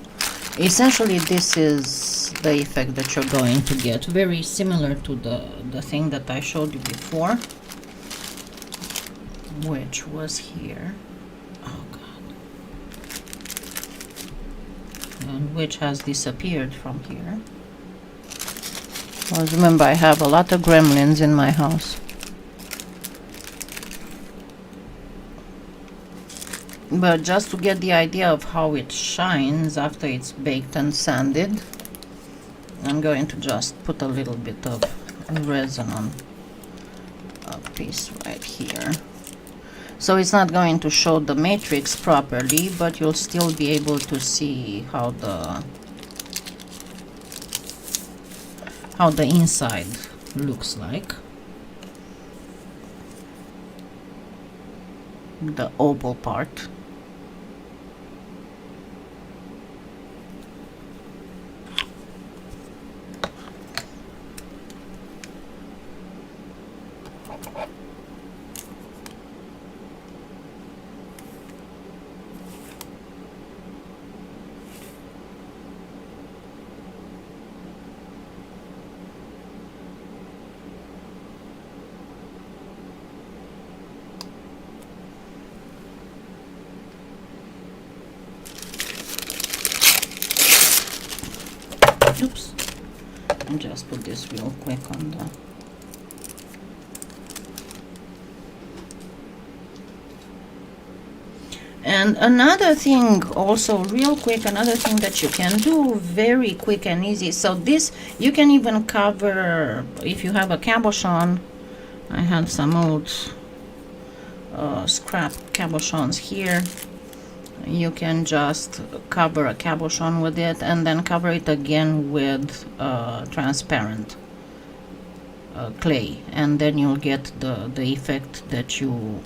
Speaker 1: essentially this is the effect that you're going to get, very similar to the thing that I showed you before, which was here. Oh god. And which has disappeared from here. Well, remember, I have a lot of gremlins in my house. But just to get the idea of how it shines after it's baked and sanded, I'm going to just put a little bit of resin on a piece right here. So it's not going to show the matrix properly, but you'll still be able to see how the inside looks like. The opal part. Oops. And just put this real quick on the And another thing also, real quick, another thing that you can do very quick and easy. So this, you can even cover, if you have a cabochon. I had some old scrap cabochons here. You can just cover a cabochon with it and then cover it again with transparent clay, and then you'll get the effect that you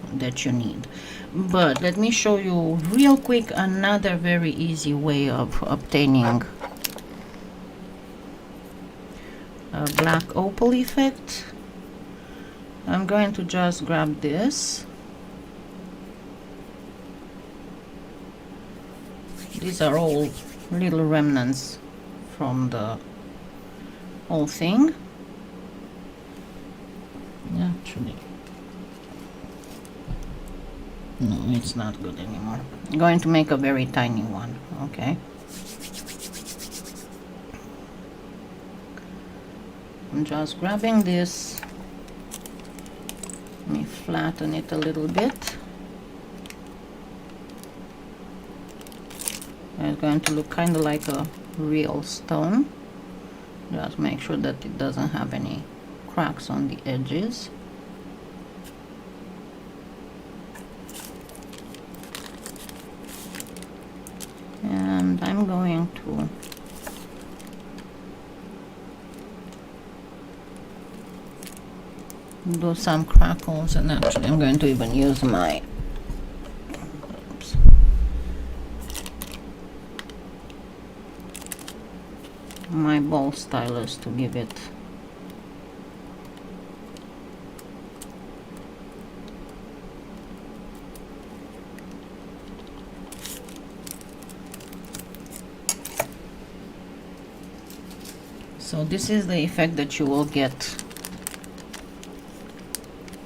Speaker 1: need. But let me show you real quick another very easy way of obtaining a black opal effect. I'm going to just grab this. These are all little remnants from the whole thing. Actually, no, it's not good anymore. I'm going to make a very tiny one, okay? I'm just grabbing this. Let me flatten it a little bit. It's going to look kind of like a real stone. Just make sure that it doesn't have any cracks on the edges. And I'm going to do some crackles, and actually I'm going to even use my ball stylus to give it so this is the effect that you will get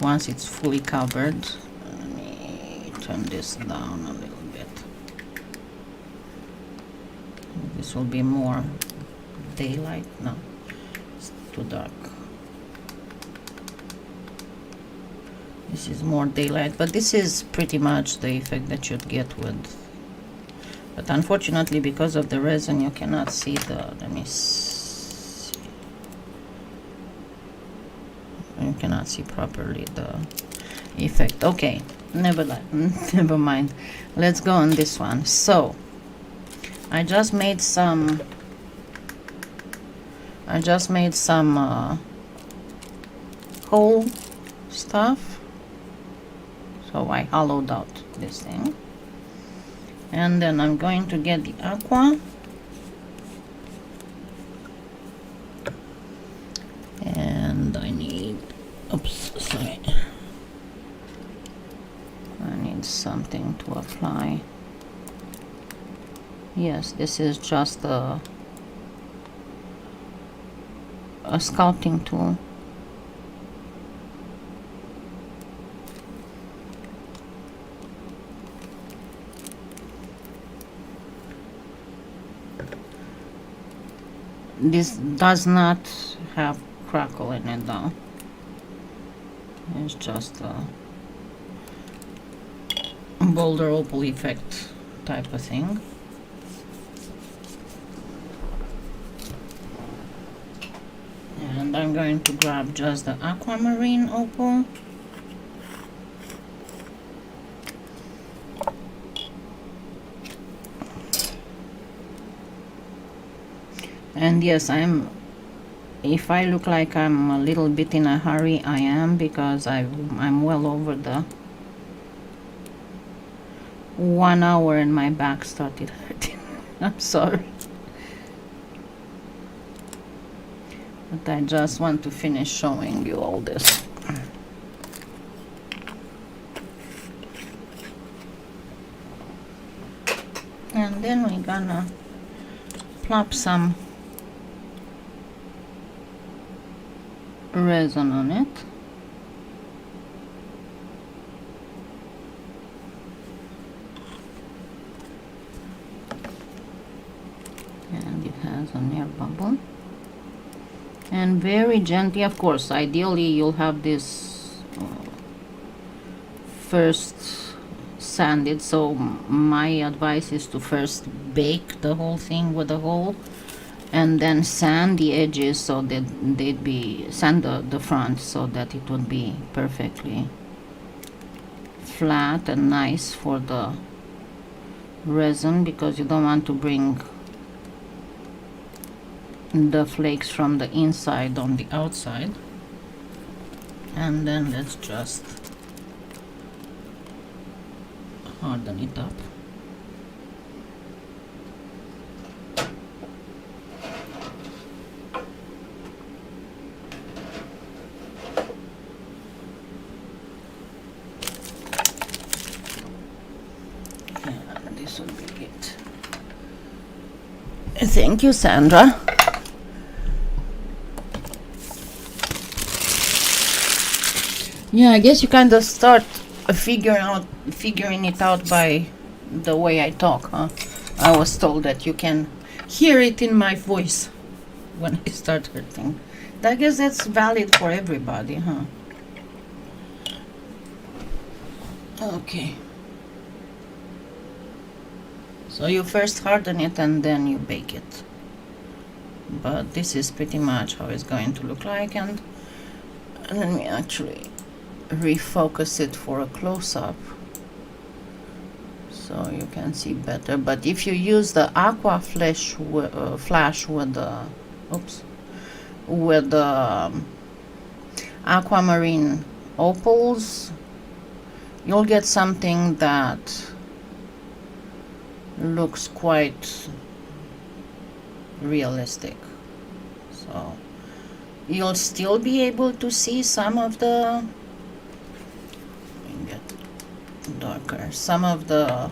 Speaker 1: once it's fully covered. Let me turn this down a little bit. This will be more daylight. No, it's too dark. This is more daylight, but this is pretty much the effect that you'd get with, but unfortunately because of the resin you cannot see the, let me see, you cannot see properly the effect. Okay, never mind, let's go on this one. So I just made some whole stuff, so I hollowed out this thing, and then I'm going to get the aqua and I need, oops, sorry, I need something to apply. Yes, this is just a sculpting tool. This does not have crackle in it though. It's just a boulder opal effect type of thing. And I'm going to grab just the aquamarine opal. And yes, if I look like I'm a little bit in a hurry, I am, because I'm well over the 1 hour and my back started hurting. I'm sorry. But I just want to finish showing you all this. And then we're gonna plop some resin on it. And it has an air bubble. And very gently, of course, ideally you'll have this first sand it. So my advice is to first bake the whole thing with a hole, and then sand the edges so that they'd be sand the front so that it would be perfectly flat and nice for the resin, because you don't want to bring the flakes from the inside on the outside. And then let's just harden it up. And this will be it. Thank you, Sandra. Yeah, I guess you kind of start figuring it out by the way I talk, huh? I was told that you can hear it in my voice when I start hurting. I guess that's valid for everybody, huh? Okay. So you first harden it and then you bake it. But this is pretty much how it's going to look like, and let me actually refocus it for a close-up so you can see better. But if you use the aqua flash with the aquamarine opals, you'll get something that looks quite realistic. So you'll still be able to see some of the darker, some of the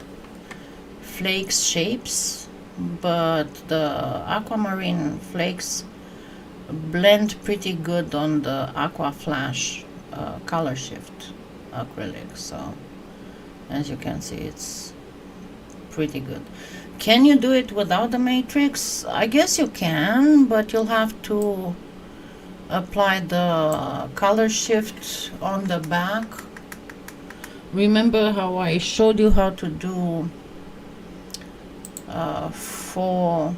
Speaker 1: flakes shapes, but the aquamarine flakes blend pretty good on the aqua flash color shift acrylic. So as you can see, it's pretty good. Can you do it without the matrix? I guess you can, but you'll have to apply the color shift on the back. Remember how I showed you how to do for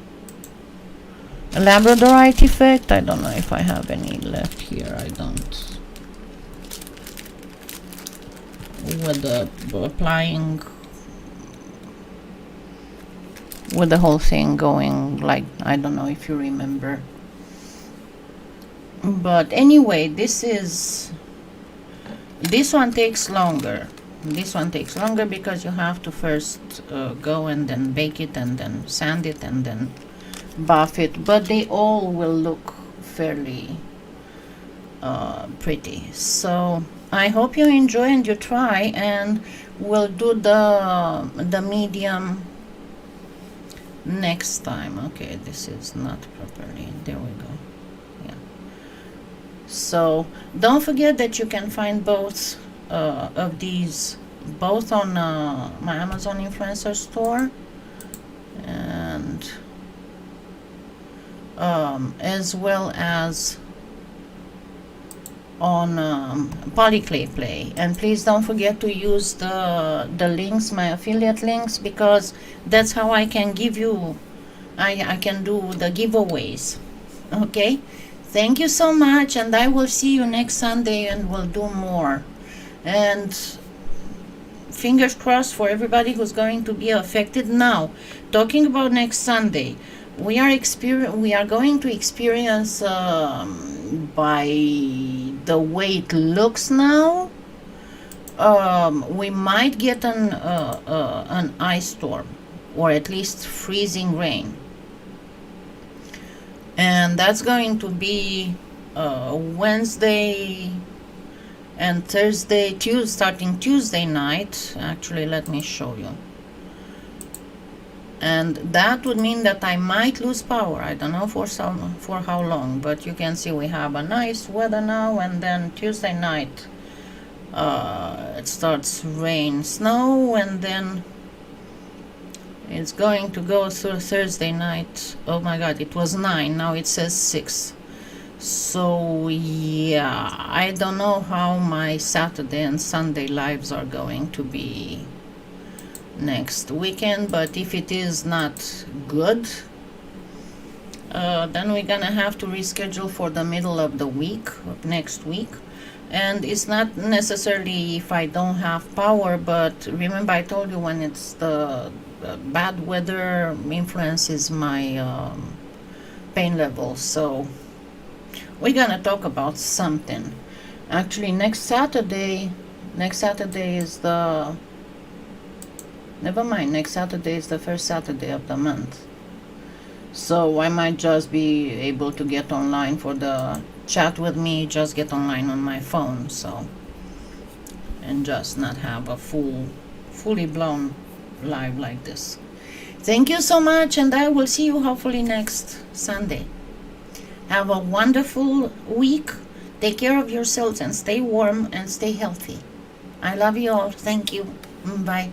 Speaker 1: a labradorite effect? I don't know if I have any left here. I don't. With the applying, with the whole thing going like, I don't know if you remember. But anyway, this one takes longer. This one takes longer because you have to first go and then bake it and then sand it and then buff it, but they all will look fairly pretty. So I hope you enjoy and you try, and we'll do the medium next time. Okay, this is not properly, there we go. Yeah, so don't forget that you can find both of these both on my Amazon influencer store, and as well as on PolyClay Play. And please don't forget to use the links, my affiliate links, because that's how I can give you, I can do the giveaways. Okay, thank you so much, and I will see you next Sunday and we'll do more. And fingers crossed for everybody who's going to be affected. Now, talking about next Sunday, we are going to experience by the way it looks now, we might get an ice storm, or at least freezing rain, and that's going to be Wednesday and Thursday, starting Tuesday night. Actually, let me show you. And that would mean that I might lose power. I don't know for how long, but you can see we have a nice weather now, and then Tuesday night it starts rain, snow, and then it's going to go through Thursday night. Oh my god, it was 9, now it says 6. So yeah, I don't know how my Saturday and Sunday lives are going to be next weekend, but if it is not good, then we're gonna have to reschedule for the middle of the week, of next week. And it's not necessarily if I don't have power, but remember I told you when it's the bad weather influences my pain levels. So we're gonna talk about something. Actually, next Saturday is the, never mind, next Saturday is the first Saturday of the month. So I might just be able to get online for the chat with me, just get online on my phone, so, and just not have a fully blown live like this. Thank you so much, and I will see you hopefully next Sunday. Have a wonderful week. Take care of yourselves and stay warm and stay healthy. I love you all. Thank you. Bye.